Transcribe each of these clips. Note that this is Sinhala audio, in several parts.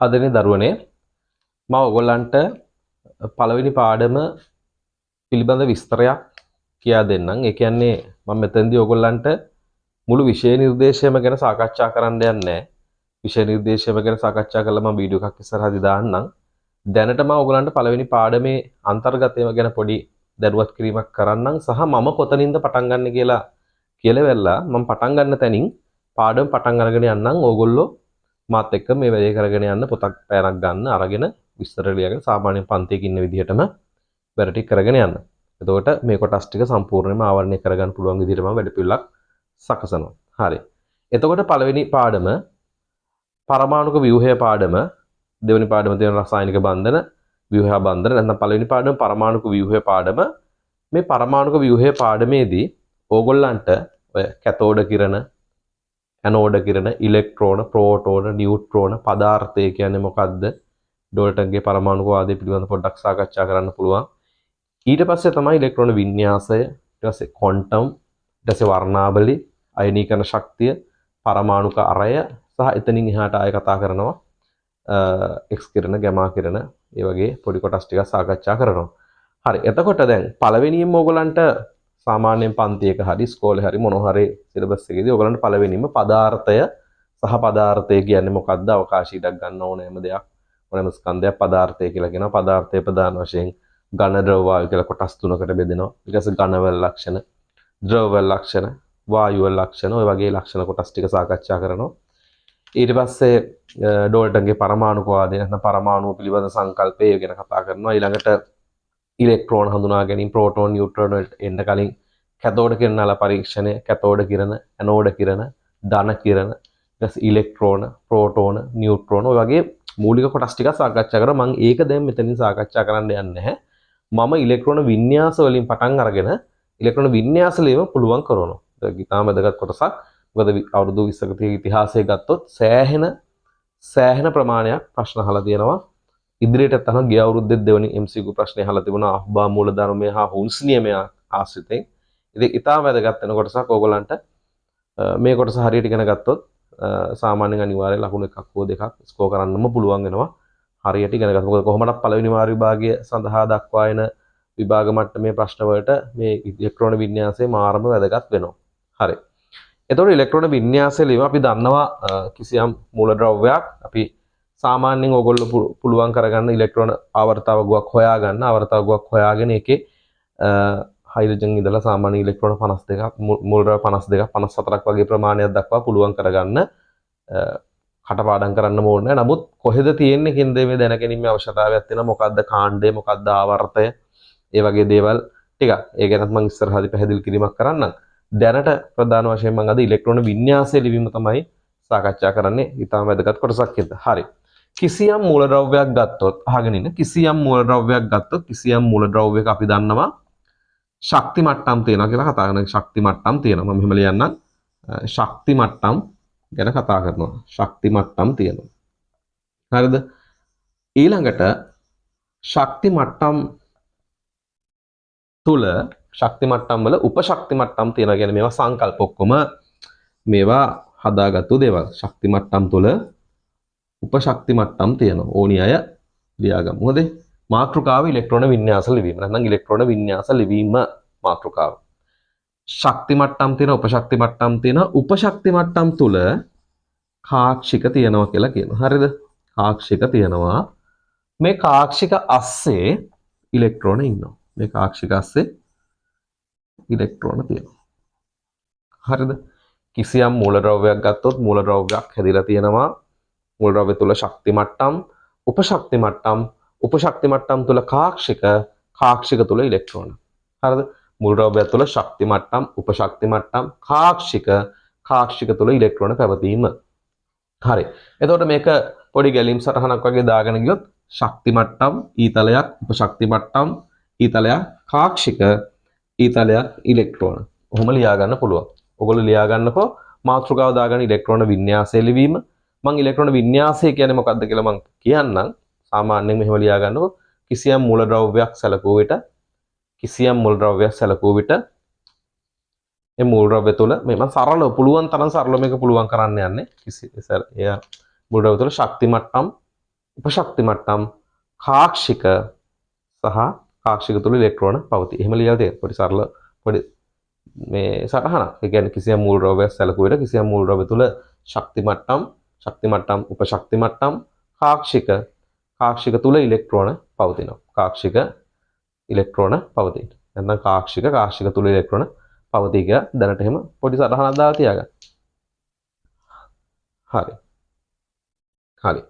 අදනේ දරුවනේ මම ඔයගොල්ලන්ට පළවෙනි පාඩම පිළිබඳ විස්තරයක් කියා දෙන්නම්. ඒ කියන්නේ මම මෙතනදී ඔයගොල්ලන්ට මුළු විෂය නිර්දේශයම ගැන සාකච්ඡා කරන්න යන්නේ නැහැ. විෂය නිර්දේශයම ගැන සාකච්ඡා කරලා මම වීඩියෝ එකක් ඉස්සරහදී දාන්නම්. දැනට මම ඔයගොල්ලන්ට පළවෙනි පාඩමේ අන්තර්ගතයම ගැන පොඩි දැනුවත් කිරීමක් කරන්නම් සහ මම කොතනින්ද පටන් ගන්න කියලා කියලවෙලා මම පටන් ගන්න තැනින් පාඩම පටන් අරගෙන යන්නම්. ඕගොල්ලෝ මාත් එක්ක මේ වැඩේ කරගෙන යන්න පොතක් පැයක් ගන්න අරගෙන විස්තර ලියගෙන සාමාන්‍ය පන්තියක ඉන්න විදිහටම වැඩ ටික කරගෙන යන්න. එතකොට මේ කොටස් ටික සම්පූර්ණයෙන්ම ආවරණය කරගන්න පුළුවන් විදිහට මම වැඩ පිළිවෙලක් සකසනවා. හරි. එතකොට පළවෙනි පාඩම පරමාණුක ව්‍යුහය පාඩම, දෙවෙනි පාඩම තියෙන රසායනික බන්ධන, ව්‍යුහ බන්ධන, නැත්නම් පළවෙනි පාඩම පරමාණුක ව්‍යුහය පාඩම. මේ පරමාණුක ව්‍යුහය පාඩමේදී ඕගොල්ලන්ට ඔය කැතෝඩ කිරණ, ඇනෝඩ කිරණ, ඉලෙක්ට්‍රෝන, ප්‍රෝටෝන, නියුට්‍රෝන, පදාර්ථය කියන්නේ මොකක්ද? ඩෝල්ටන්ගේ පරමාණු වාදය පිළිබඳව පොඩ්ඩක් සාකච්ඡා කරන්න පුළුවන්. ඊට පස්සේ තමයි ඉලෙක්ට්‍රෝන වින්‍යාසය, ඊට පස්සේ ක්වොන්ටම්, ඊට පස්සේ වර්ණාවලි, අයනීකරණ ශක්තිය, පරමාණුක අරය සහ එතනින් එහාට ආයෙ කතා කරනවා එක්ස් කිරණ, ගැමා කිරණ, ඒ වගේ පොඩි කොටස් ටිකක් සාකච්ඡා කරනවා. හරි. එතකොට දැන් පළවෙනියෙන්ම ඕගලන්ට සාමාන්‍යයෙන් පන්තියක හරි ඉස්කෝලේ හරි මොන හරි සිලබස් එකේදී ඔයගලන්ට පළවෙනිම පදාර්ථය සහ පදාර්ථය කියන්නේ මොකක්ද? අවකාශීයක් ගන්න ඕනෑම දෙයක්, ඕනෑම ස්කන්ධයක් පදාර්ථය කියලා කියනවා. පදාර්ථය ප්‍රධාන වශයෙන් ඝන, ද්‍රව, වායු කියලා කොටස් තුනකට බෙදෙනවා. ඊට පස්සේ ඝනවල ලක්ෂණ, ද්‍රවවල ලක්ෂණ, වායුවල ලක්ෂණ, ඔය වගේ ලක්ෂණ කොටස් ටික සාකච්ඡා කරනවා. ඊට පස්සේ ඩෝල්ටන්ගේ පරමාණුක වාදය නැත්නම් පරමාණුව පිළිබඳ සංකල්පය ගැන කතා කරනවා. ඊළඟට ඉලෙක්ට්‍රෝන හඳුනා ගැනීම, ප්‍රෝටෝන, නියුට්‍රෝන එන්න කලින් කැතෝඩ කිරණ වල පරීක්ෂණය, කැතෝඩ කිරණ, ඇනෝඩ කිරණ, ධන කිරණ, ඊට පස්සේ ඉලෙක්ට්‍රෝන, ප්‍රෝටෝන, නියුට්‍රෝන ඔය වගේ මූලික කොටස් ටික සාකච්ඡා කරා. මම ඒක දැන් මෙතනින් සාකච්ඡා කරන්න යන්නේ නැහැ. මම ඉලෙක්ට්‍රෝන වින්‍යාස වලින් පටන් අරගෙන ඉලෙක්ට්‍රෝන වින්‍යාස වලින්ම පුළුවන් කරනවා. ඒක ඉතාම වැදගත් කොටසක්. මොකද අවුරුදු 20ක ඉතිහාසය ගත්තොත් සෑහෙන ප්‍රමාණයක් ප්‍රශ්න අහලා තියෙනවා. ඉදිරියට තමයි ගිය අවුරුද්දේ දෙවෙනි MCQ ප්‍රශ්නේ අහලා තිබුණා අහ්බා මූලධර්මය හා හුන්ස් නියමය ආශ්‍රිතයෙන්. ඉතින් ඉතාම වැදගත් වෙන කොටසක්. ඕගොල්ලන්ට මේ කොටස හරියට ඉගෙන ගත්තොත් සාමාන්‍යයෙන් අනිවාර්යයෙන් ලකුණු එකක් හෝ දෙකක් ස්කෝර් කරන්නම පුළුවන් වෙනවා. හරියට ඉගෙන ගන්න. මොකද කොහොමදක් පළවෙනි වාර විභාගය සඳහා දක්වා එන විභාග මට්ටමේ ප්‍රශ්න වලට මේ ඉලෙක්ට්‍රෝන වින්‍යාසය මාරම වැදගත් වෙනවා. හරි. එතකොට ඉලෙක්ට්‍රෝන වින්‍යාසය ලියම අපි දන්නවා කිසියම් මූලද්‍රව්‍යයක් අපි සාමාන්‍යයෙන් ඕගොල්ලෝ පුළුවන් කරගන්න ඉලෙක්ට්‍රෝන ආවර්තාව ගුවක් හොයාගන්න. ආවර්තාව ගුවක් හොයාගෙන ඒකේ හයිඩ්‍රජන් ඉඳලා සාමාන්‍ය ඉලෙක්ට්‍රෝන 52ක් මූලද්‍රව්‍ය 52ක් 54ක් වගේ ප්‍රමාණයක් දක්වා පුළුවන් කරගන්න කටපාඩම් කරන්න ඕනේ. නමුත් කොහෙද තියෙන්නේ කින්ද මේ දැනගැනීමේ අවශ්‍යතාවයක් තියෙනවා. මොකද්ද කාණ්ඩය, මොකද්ද ආවර්තය, ඒ වගේ දේවල් ටිකක්. ඒ ගැනත් මම ඉස්සරහදී පැහැදිලි කිරීමක් කරන්නම්. දැනට ප්‍රධාන වශයෙන් මම අද ඉලෙක්ට්‍රෝන වින්‍යාසය ලිවීම තමයි සාකච්ඡා කරන්නේ. ඊටම වැදගත් කොටසක් හින්ද. හරි. කිසියම් මූලද්‍රව්‍යයක් ගත්තොත් අහගෙන ඉන්න. කිසියම් මූලද්‍රව්‍යයක් ගත්තොත් කිසියම් මූලද්‍රව්‍යයක අපි දන්නවා ශක්ති මට්ටම් තියෙනවා කියලා කතා කරනවා. ශක්ති මට්ටම් තියෙනවා. මම මෙහෙම ලියන්නම්. ශක්ති මට්ටම් ගැන කතා කරනවා. ශක්ති මට්ටම් තියෙනවා. හරිද? ඊළඟට ශක්ති මට්ටම් තුල ශක්ති මට්ටම් වල උපශක්ති මට්ටම් තියෙනවා. කියන්නේ මේවා සංකල්ප ඔක්කොම මේවා හදාගත්තු දේවල්. ශක්ති මට්ටම් තුල උපශක්ති මට්ටම් තියෙනවා. ඕනි අය ලියාගමු. හොඳේ. මාතෘකාව ඉලෙක්ට්‍රෝන වින්‍යාස ලිවීම. නැත්නම් ඉලෙක්ට්‍රෝන වින්‍යාස ලිවීම මාතෘකාව. ශක්ති මට්ටම් තියෙන, උපශක්ති මට්ටම් තියෙන. උපශක්ති මට්ටම් තුල කාක්ෂික තියෙනවා කියලා කියනවා. හරිද? කාක්ෂික තියෙනවා. මේ කාක්ෂික අස්සේ ඉලෙක්ට්‍රෝන ඉන්නවා. මේ කාක්ෂික අස්සේ ඉලෙක්ට්‍රෝන තියෙනවා. හරිද? කිසියම් මූලද්‍රව්‍යයක් ගත්තොත් මූලද්‍රව්‍යයක් හැදිලා තියෙනවා. මූලද්‍රව්‍ය තුල ශක්ති මට්ටම්, උපශක්ති මට්ටම්, උපශක්ති මට්ටම් තුල කාක්ෂික, කාක්ෂික තුල ඉලෙක්ට්‍රෝන. හරිද? මූලද්‍රව්‍ය තුල ශක්ති මට්ටම්, උපශක්ති මට්ටම්, කාක්ෂික, කාක්ෂික තුල ඉලෙක්ට්‍රෝන පැවතීම. හරි. එතකොට මේක පොඩි ගැලීම් සටහනක් වගේ දාගෙන ගියොත් ශක්ති මට්ටම් ඊතලයක්, උපශක්ති මට්ටම් ඊතලයක්, කාක්ෂික ඊතලයක්, ඉලෙක්ට්‍රෝන. ඔහොම ලියා ගන්න පුළුවන්. ඔයගොල්ලෝ ලියා ගන්නකෝ මාතෘකාව දාගන්න ඉලෙක්ට්‍රෝන වින්‍යාසය ලිවීම. මම ඉලෙක්ට්‍රෝන වින්‍යාසය කියන්නේ මොකක්ද කියලා මම කියන්නම්. සාමාන්‍යයෙන් මෙහෙම ලියා ගන්නකෝ කිසියම් මූලද්‍රව්‍යයක් සැලකුව විට මේ මූලද්‍රව්‍ය තුළ මේ මම සරලව පුළුවන් තරම් සරලව මේක පුළුවන් කරන්න යන්නේ. මූලද්‍රව්‍ය තුළ ශක්ති මට්ටම් උපශක්ති මට්ටම් කාක්ෂික සහ කාක්ෂික තුල ඉලෙක්ට්‍රෝන පවතී. එහෙම ලියලා තියෙනවා. පොඩි සරල පොඩි මේ සටහනක්. ඒ කියන්නේ කිසියම් මූල ද්‍රව්‍යයක් සැලකුවෙට කිසියම් මූල ද්‍රව්‍ය තුල ශක්ති මට්ටම්, උපශක්ති මට්ටම්, කාක්ෂික තුල ඉලෙක්ට්‍රෝන පවතිනවා. කාක්ෂික ඉලෙක්ට්‍රෝන පවතී. නැත්නම් කාක්ෂික තුල ඉලෙක්ට්‍රෝන පවතී කියලා දැනට එහෙම පොඩි සටහනක් දාලා තියාගන්න. හරි. හරි.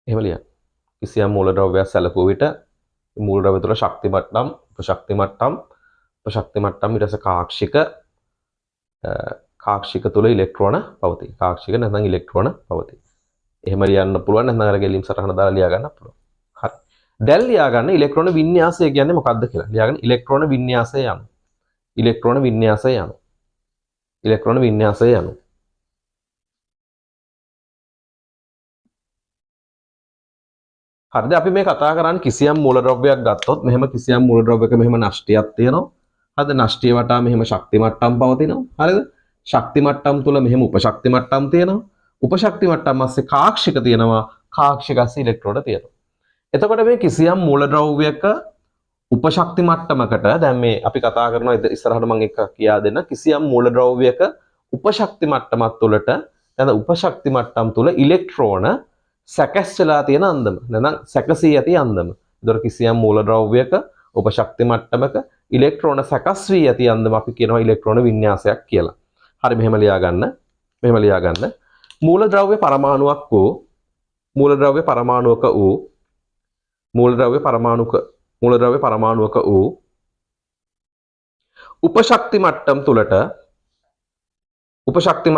එහෙම ලියන්න. කිසියම් මූල ද්‍රව්‍යයක් සැලකුව විට මූල ද්‍රව්‍ය තුළ ශක්ති මට්ටම්, උපශක්ති මට්ටම් ඊට පස්සේ කාක්ෂික තුළ ඉලෙක්ට්‍රෝන පවතී. කාක්ෂික නැත්නම් ඉලෙක්ට්‍රෝන පවතී. එහෙම ලියන්න පුළුවන් නැත්නම් අර ගෙලීම් සටහන දාලා ලියා ගන්න පුළුවන්. හරි. දැන් ලියා ගන්න ඉලෙක්ට්‍රෝන වින්‍යාසය කියන්නේ මොකක්ද කියලා. ලියා ගන්න ඉලෙක්ට්‍රෝන වින්‍යාසය යනු. ඉලෙක්ට්‍රෝන වින්‍යාසය යනු. හරිද? අපි මේ කතා කරන්නේ කිසියම් මූලද්‍රව්‍යයක් ගත්තොත් මෙහෙම කිසියම් මූලද්‍රව්‍යක මෙහෙම නෂ්ටියක් තියෙනවා. හරිද? නෂ්ටිය වටා මෙහෙම ශක්ති මට්ටම් පවතිනවා. හරිද? ශක්ති මට්ටම් තුල මෙහෙම උපශක්ති මට්ටම් තියෙනවා. උපශක්ති මට්ටම් ASCII කාක්ෂික තියෙනවා. කාක්ෂික ASCII ඉලෙක්ට්‍රෝන තියෙනවා. එතකොට මේ කිසියම් මූලද්‍රව්‍යක උපශක්ති මට්ටමකට දැන් මේ අපි කතා කරනවා ඉස්සරහට මම එක කියා දෙන්න කිසියම් මූලද්‍රව්‍යක උපශක්ති මට්ටමක් තුලට නැත්නම් උපශක්ති මට්ටම් තුල ඉලෙක්ට්‍රෝන සැකස් වෙලා තියෙන අන්දම නැත්නම් සැකසී ඇති අන්දම. ඒතර කිසියම් මූලද්‍රව්‍යක උපශක්ති මට්ටමක ඉලෙක්ට්‍රෝන සැකස් වී ඇති අන්දම අපි කියනවා ඉලෙක්ට්‍රෝන වින්‍යාසයක් කියලා. හරි මෙහෙම ලියා ගන්න. මූලද්‍රව්‍ය පරමාණුක වූ උපශක්ති මට්ටම් තුලට උපශක්ති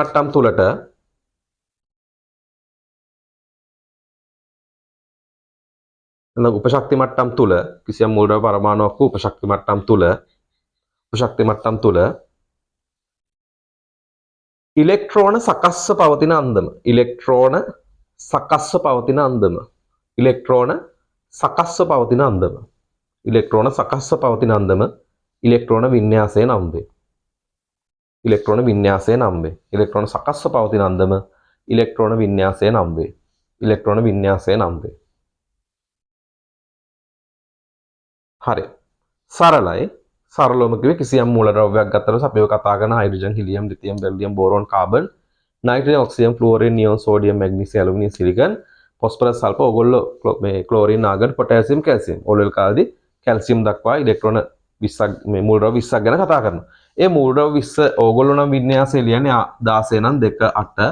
මට්ටම් තුල කිසියම් මූලද්‍රව්‍ය පරමාණුවක් වූ උපශක්ති මට්ටම් තුල ඉලෙක්ට්‍රෝන සකස්ව පවතින අන්දම ඉලෙක්ට්‍රෝන සකස්ව පවතින අන්දම ඉලෙක්ට්‍රෝන වින්‍යාසය නම් වේ. ඉලෙක්ට්‍රෝන සකස්ව පවතින අන්දම ඉලෙක්ට්‍රෝන වින්‍යාසය නම් වේ. හරි. සරලවම කිව්වේ කිසියම් මූලද්‍රව්‍යයක් ගත්තොත් අපි ඔය කතා කරන hydrogen, helium, lithium, beryllium, boron, carbon, nitrogen, oxygen, fluorine, neon, sodium, magnesium, aluminium, silicon, phosphorus, sulphur ඕගොල්ලෝ මේ chlorine, argon, potassium, calcium. O level කාලේදී කැල්සියම් දක්වා ඉලෙක්ට්‍රෝන 20ක් මේ මූලද්‍රව්‍ය 20ක් ගැන කතා කරනවා. ඒ මූලද්‍රව්‍ය 20 ඕගොල්ලෝ නම් වින්‍යාසය ලියන්නේ 16 නම් 2 8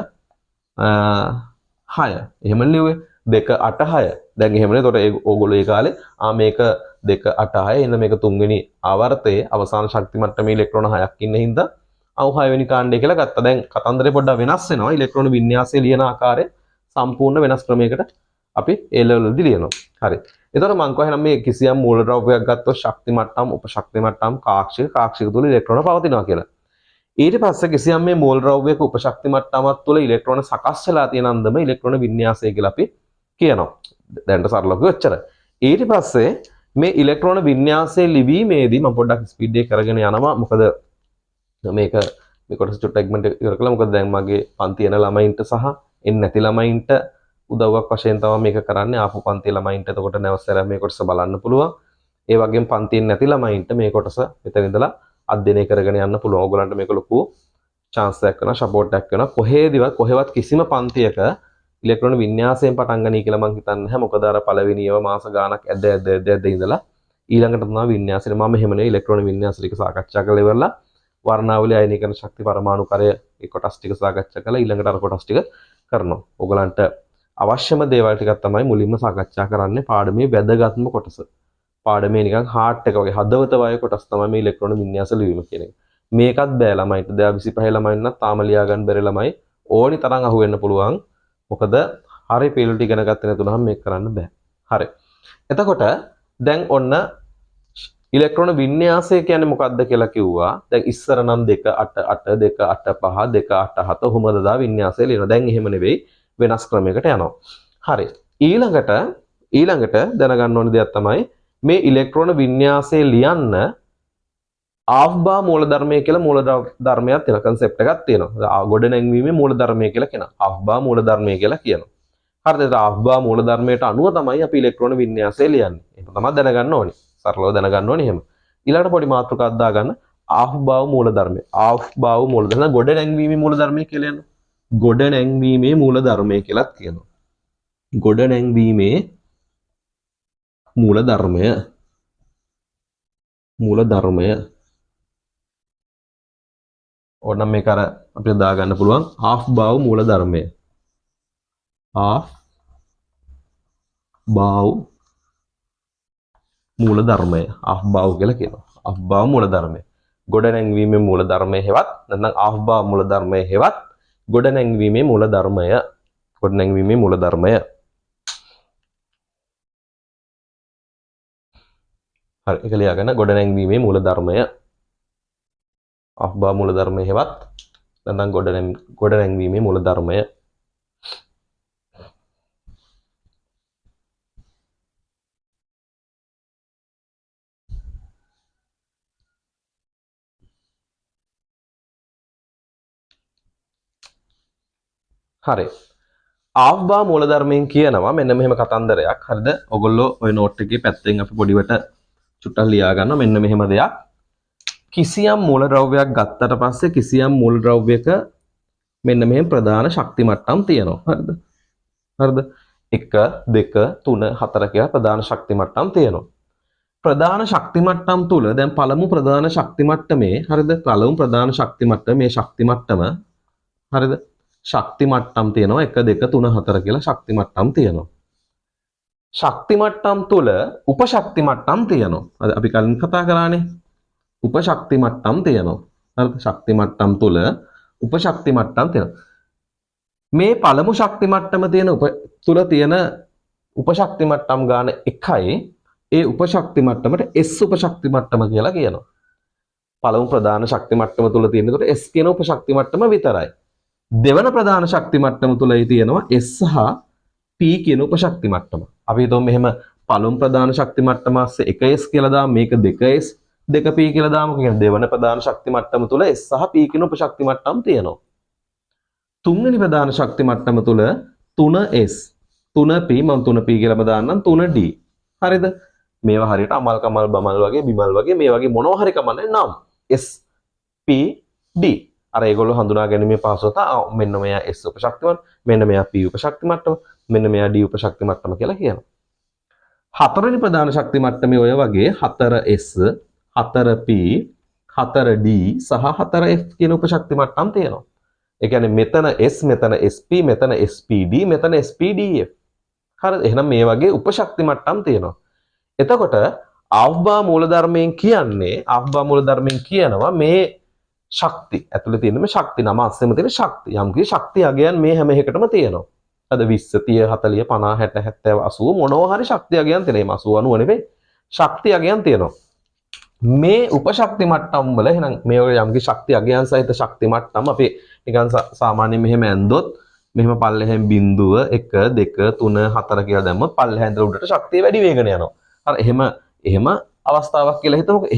6. එහෙම ලියුවේ 2 8 6. දැන් එහෙමනේ. එතකොට ඕගොල්ලෝ ඒ කාලේ මේක 2 8 6 එන්න මේක තුන්වෙනි ආවර්තයේ අවසාන ශක්ති මට්ටමේ ඉලෙක්ට්‍රෝන 6ක් ඉන්න හින්දා 6 වෙනි කාණ්ඩය කියලා ගත්තා. දැන් කතන්දරේ පොඩ්ඩක් වෙනස් වෙනවා. ඉලෙක්ට්‍රෝන වින්‍යාසය ලියන ආකාරය සම්පූර්ණ වෙනස් ක්‍රමයකට අපි ඒ ලෙවල් වලදී ලියනවා. හරි. එතකොට මම කියනවා මේ කිසියම් මූලද්‍රව්‍යයක් ගත්තොත් ශක්ති මට්ටම්, උපශක්ති මට්ටම්, කාක්ෂික තුල ඉලෙක්ට්‍රෝන පවතිනවා කියලා. ඊට පස්සේ කිසියම් මේ මූලද්‍රව්‍යයක උපශක්ති මට්ටමක් තුල ඉලෙක්ට්‍රෝන සකස් වෙලා තියෙන අන්දම ඉලෙක්ට්‍රෝන වින්‍යාසය කියලා අපි කියනවා. දැන්ට සරලව ඔච්චර. ඊට පස්සේ මේ ඉලෙක්ට්‍රෝන වින්‍යාසය ලිවීමේදී මම පොඩ්ඩක් ස්පීඩ් එක කරගෙන යනවා. මොකද මේක මේ කොටස චුට්ටක් ඉක්මනට ඉවර කළා. මොකද දැන් මගේ පන්ති යන ළමයින්ට සහ එන්නේ නැති ළමයින්ට උදව්වක් වශයෙන් තමයි මේක කරන්නේ. ආපු පන්ති ළමයින්ට එතකොට නැවසලා මේ කොටස බලන්න පුළුවන්. ඒ වගේම පන්තියෙන් නැති ළමයින්ට මේ කොටස මෙතන ඉඳලා අධ්‍යයනය කරගෙන යන්න පුළුවන්. ඕගොල්ලන්ට මේක ලොකු chance එකක් වෙනවා, support එකක් වෙනවා. කොහෙවත් කිසිම පන්තියක ඉලෙක්ට්‍රෝන වින්‍යාසයෙන් පටන් ගනී කියලා මම හිතන්නේ නැහැ. මොකද අර පළවෙනියව මාස ගාණක් ඇද්ද ඉඳලා ඊළඟට තමයි වින්‍යාසෙට මම එහෙම නෙවෙයි ඉලෙක්ට්‍රෝන වින්‍යාස ටික සාකච්ඡා කරලා ඉවරලා වර්ණාවලි අයනීකරණ ශක්ති පරමාණු කරය ඒ කොටස් ටික සාකච්ඡා කරලා ඊළඟට අර කොටස් ටික කරනවා. ඕගලන්ට අවශ්‍යම දේවල් ටිකක් තමයි මුලින්ම සාකච්ඡා කරන්නේ පාඩමේ වැදගත්ම කොටස. පාඩමේ නිකන් හાર્ට් එක වගේ හදවත වගේ කොටස් තමයි මේ ඉලෙක්ට්‍රෝන වින්‍යාස ලිවීම කියන එක. මේකත් බෑ ළමයින්ට 2025 ළමයින් නම් තාම ලියා ගන්න බැරි ළමයි ඕනි තරම් අහු වෙන්න පුළුවන්. මොකද හරි පිළිලි ඉගෙන ගත්තේ නැතුනම මේක කරන්න බෑ. හරි. එතකොට දැන් ඔන්න ඉලෙක්ට්‍රෝන වින්‍යාසය කියන්නේ මොකක්ද කියලා කිව්වා. දැන් ඉස්සර නම් 2 8 8 2 8 5 2 8 7 කොහොමද දා වින්‍යාසය ලියනවා. දැන් එහෙම නෙවෙයි වෙනස් ක්‍රමයකට යනවා. හරි. ඊළඟට දැනගන්න ඕන දෙයක් තමයි මේ ඉලෙක්ට්‍රෝන වින්‍යාසය ලියන්න ආෆ්බා මූලධර්මය කියලා මූලධර්මයක් තියෙනවා. concept එකක් තියෙනවා. ගොඩ නැංවීමේ මූලධර්මය කියලා කියනවා. ආෆ්බා මූලධර්මය කියලා කියනවා. හරිද? ආෆ්බා මූලධර්මයට අනුව තමයි අපි ඉලෙක්ට්‍රෝන වින්‍යාසය ලියන්නේ. ඒක තමයි දැනගන්න ඕනේ. සරලව දැනගන්න ඕනේ එහෙම. ඊළඟට පොඩි මාතෘකාවක් දාගන්න ආෆ්බාව මූලධර්මය. ආෆ්බාව මූලධර්ම ගොඩ නැංවීමේ මූලධර්මය කියලා යනවා. ගොඩ නැංවීමේ මූලධර්මය කියලාත් කියනවා. ගොඩ නැංවීමේ මූලධර්මය ඕනම් මේක අර අපිට දාගන්න පුළුවන් ආෆ්බාව මූලධර්මය. ආෆ්බාව මූලධර්මය. ආෆ්බාව කියලා කියනවා. ආෆ්බාව මූලධර්මය. ගොඩ නැංවීමේ මූලධර්මය හෙවත් නැත්නම් ආෆ්බාව මූලධර්මය හෙවත් ගොඩ නැංවීමේ මූලධර්මය. ගොඩ නැංවීමේ මූලධර්මය. හරි ඒක ලියාගන්න ගොඩ නැංවීමේ මූලධර්මය. ආෆ්බාව මූලධර්මය හෙවත් නැත්නම් ගොඩ නැංවීමේ මූලධර්මය. හරි. ආෆ්බා මූලධර්මයෙන් කියනවා මෙන්න මෙහෙම කතන්දරයක්. හරිද? ඔයගොල්ලෝ ওই නෝට් එකේ පැත්තෙන් අපි පොඩිවට චුට්ටක් ලියා ගන්නවා මෙන්න මෙහෙම දෙයක්. කිසියම් මූලද්‍රව්‍යයක් ගත්තට පස්සේ කිසියම් මූලද්‍රව්‍යක මෙන්න මෙහෙම ප්‍රධාන ශක්ති මට්ටම් තියෙනවා. හරිද? හරිද? 1 2 3 4 කියලා ප්‍රධාන ශක්ති මට්ටම් තියෙනවා. ප්‍රධාන ශක්ති මට්ටම් තුල දැන් පළමු ප්‍රධාන ශක්ති මට්ටමේ හරිද? පළමු ප්‍රධාන ශක්ති මට්ටම මේ ශක්ති මට්ටම හරිද? ශක්ති මට්ටම් තියෙනවා 1 2 3 4 කියලා ශක්ති මට්ටම් තියෙනවා. ශක්ති මට්ටම් තුල උපශක්ති මට්ටම් තියෙනවා. අපි කලින් කතා කරානේ. උපශක්ති මට්ටම් තියෙනවා. හරිද? ශක්ති මට්ටම් තුල උපශක්ති මට්ටම් තියෙනවා. මේ පළමු ශක්ති මට්ටම තියෙන තුල තියෙන උපශක්ති මට්ටම් ගාන 1යි ඒ උපශක්ති මට්ටමට S උපශක්ති මට්ටම කියලා කියනවා. පළමු ප්‍රධාන ශක්ති මට්ටම තුල තියෙන එතකොට S කියන උපශක්ති මට්ටම විතරයි. දෙවන ප්‍රධාන ශක්ති මට්ටම තුලයි තියෙනවා S සහ P කියන උපශක්ති මට්ටම. අපි හිතමු මෙහෙම පළමු ප්‍රධාන ශක්ති මට්ටම ASCII 1S කියලා දාමු මේක 2S 2P කියලා දාමු. කියන්නේ දෙවන ප්‍රධාන ශක්ති මට්ටම තුල S සහ P කියන උපශක්ති මට්ටම් තියෙනවා. තුන්වෙනි ප්‍රධාන ශක්ති මට්ටම තුල 3S 3P මම 3P කියලාම දාන්නම් 3D. හරිද? මේවා හරියට අමල් කමල් බමල් වගේ බිමල් වගේ මේ වගේ මොනවා හරි කමන්නේ නම් S P D අර ඒගොල්ලෝ හඳුනා ගැනීමේ පහසුව මෙන්න මෙයා S උපශක්තිමත් මෙන්න මෙයා P උපශක්ති මට්ටම මෙන්න මෙයා D උපශක්ති මට්ටම කියලා කියනවා. හතරවෙනි ප්‍රධාන ශක්ති මට්ටමේ ඔය වගේ 4S 4P 4D සහ 4F කියන උපශක්ති මට්ටම් තියෙනවා. ඒ කියන්නේ මෙතන S මෙතන SP මෙතන SPD මෙතන SPDF. හරිද? එහෙනම් මේ වගේ උපශක්ති මට්ටම් තියෙනවා. එතකොට ආෆ්බා මූලධර්මයෙන් කියනවා මේ ශක්ති ඇතුළේ තියෙන මේ ශක්ති නම අස්සෙම තියෙන ශක්ති. යම් කිසි ශක්ති අගයන් මේ හැම එකටම තියෙනවා. අද 20 30 40 50 60 70 80 මොනවා හරි ශක්ති අගයන් තියෙනවා. 80 90 නෙවෙයි. ශක්ති අගයන් තියෙනවා. මේ උපශක්ති මට්ටම් වල එහෙනම් මේ වගේ යම් කිසි ශක්ති අගයන් සහිත ශක්ති මට්ටම් අපි නිකන් සාමාන්‍යයෙන් මෙහෙම ඇන්දොත් මෙහෙම පල්ලෙහෙන් බිඳුව 1 2 3 4 කියලා දැම්මොත් පල්ලෙහෙන් ඉඳලා උඩට ශක්තිය වැඩි වෙගෙන යනවා. හරි එහෙම අවස්ථාවක් කියලා හිතමුකෝ.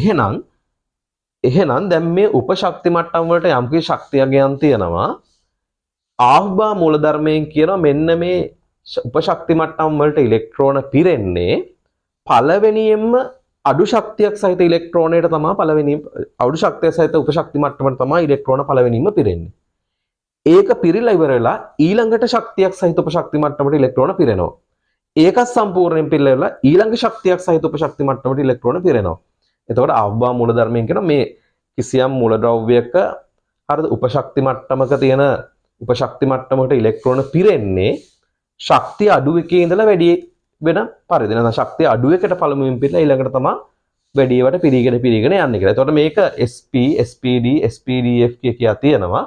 එහෙනම් දැන් මේ උපශක්ති මට්ටම් වලට යම් කිසි ශක්තියගයන් තියෙනවා. ආෆ්බා මූලධර්මයෙන් කියනවා මෙන්න මේ උපශක්ති මට්ටම් වලට ඉලෙක්ට්‍රෝන පිරෙන්නේ පළවෙනියෙන්ම අඩු ශක්තියක් සහිත ඉලෙක්ට්‍රෝනයට තමයි පළවෙනිම අඩු ශක්තිය සහිත උපශක්ති මට්ටමට තමයි ඉලෙක්ට්‍රෝන පළවෙනිම පිරෙන්නේ. ඒක පිරීලා ඉවර වෙලා ඊළඟට ශක්තියක් සහිත උපශක්ති මට්ටමට ඉලෙක්ට්‍රෝන පිරෙනවා. ඒකත් සම්පූර්ණයෙන් පිරීලා ඉවරලා ඊළඟ ශක්තියක් සහිත උපශක්ති මට්ටමට ඉලෙක්ට්‍රෝන පිරෙනවා. එතකොට ආෆ්බා මූලධර්මයෙන් කියන මේ කිසියම් මූලද්‍රව්‍යයක හරිද උපශක්ති මට්ටමක තියෙන උපශක්ති මට්ටමකට ඉලෙක්ට්‍රෝන පිරෙන්නේ ශක්තිය අඩු එකේ ඉඳලා වැඩි වෙන පරිදි. නැත්නම් ශක්තිය අඩු එකට පළමුවෙන් පිරලා ඊළඟට තමයි වැඩි ඒවට පිරීගෙන යන්නේ කියලා. එතකොට මේක SP SPD SPDF කියා තියෙනවා.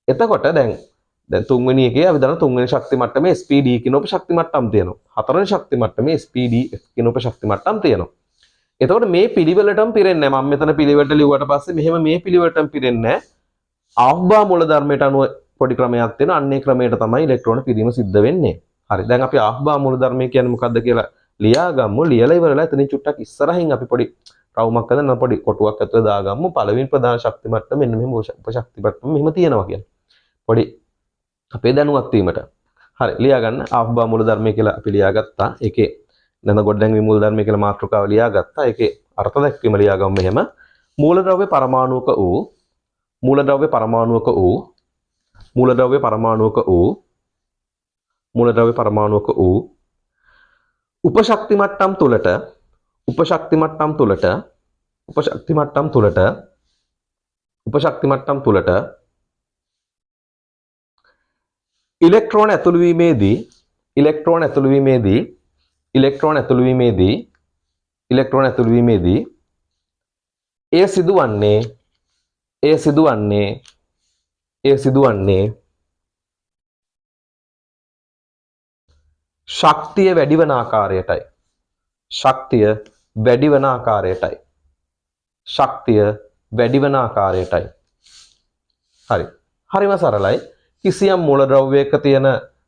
එතකොට දැන් තුන්වෙනි එකේ අපි දන්න තුන්වෙනි ශක්ති මට්ටමේ SPD කියන උපශක්ති මට්ටම් තියෙනවා. හතරවෙනි ශක්ති මට්ටමේ SPDF කියන උපශක්ති මට්ටම් තියෙනවා. එතකොට මේ පිළිවෙලටම පිරෙන්නේ නැහැ. මම මෙතන පිළිවෙලට ලිව්වට පස්සේ මෙහෙම මේ පිළිවෙලටම පිරෙන්නේ නැහැ. ආෆ්බා මූලධර්මයට අනුව පොඩි ක්‍රමයක් තියෙනවා. අන්නේ ක්‍රමයට තමයි ඉලෙක්ට්‍රෝන පිරීම සිද්ධ වෙන්නේ. හරි. දැන් අපි ආෆ්බා මූලධර්මය කියන්නේ මොකක්ද කියලා ලියාගමු. ලියලා ඉවරලා එතනින් චුට්ටක් ඉස්සරහින් අපි පොඩි රවුමක් හදන්න පොඩි කොටුවක් ඇතුලේ දාගමු. පළවෙනි ප්‍රධාන ශක්ති මට්ටම මෙන්න මෙහෙම උපශක්ති මට්ටම මෙහෙම තියෙනවා කියන්නේ. පොඩි අපේ දැනුවත් වීමට. හරි ලියා ගන්න ආෆ්බා මූලධර්මය කියලා අපි ලියාගත්තා. ඒකේ නැඳ ගොඩනැංවීම් මූලධර්මය කියලා මාතෘකාව ලියාගත්තා. ඒකේ අර්ථ දැක්වීම ලියාගමු මෙහෙම. මූලද්‍රව්‍ය පරමාණුක වූ මූලද්‍රව්‍ය පරමාණුක වූ මූලද්‍රව්‍ය පරමාණුක වූ මූලද්‍රව්‍ය පරමාණුක වූ උපශක්ති මට්ටම් තුලට උපශක්ති මට්ටම් තුලට උපශක්ති මට්ටම් තුලට උපශක්ති මට්ටම් තුලට ඉලෙක්ට්‍රෝන ඇතුළු වීමේදී ඉලෙක්ට්‍රෝන ඇතුළු වීමේදී ඉලෙක්ට්‍රෝන ඇතුළු වීමේදී ඉලෙක්ට්‍රෝන ඇතුළු වීමේදී එය සිදුවන්නේ එය සිදුවන්නේ එය සිදුවන්නේ ශක්තිය වැඩි වන ආකාරයටයි ශක්තිය වැඩි වන ආකාරයටයි ශක්තිය වැඩි වන ආකාරයටයි හරි හරිම සරලයි කිසියම් මූලද්‍රව්‍යයක තියෙන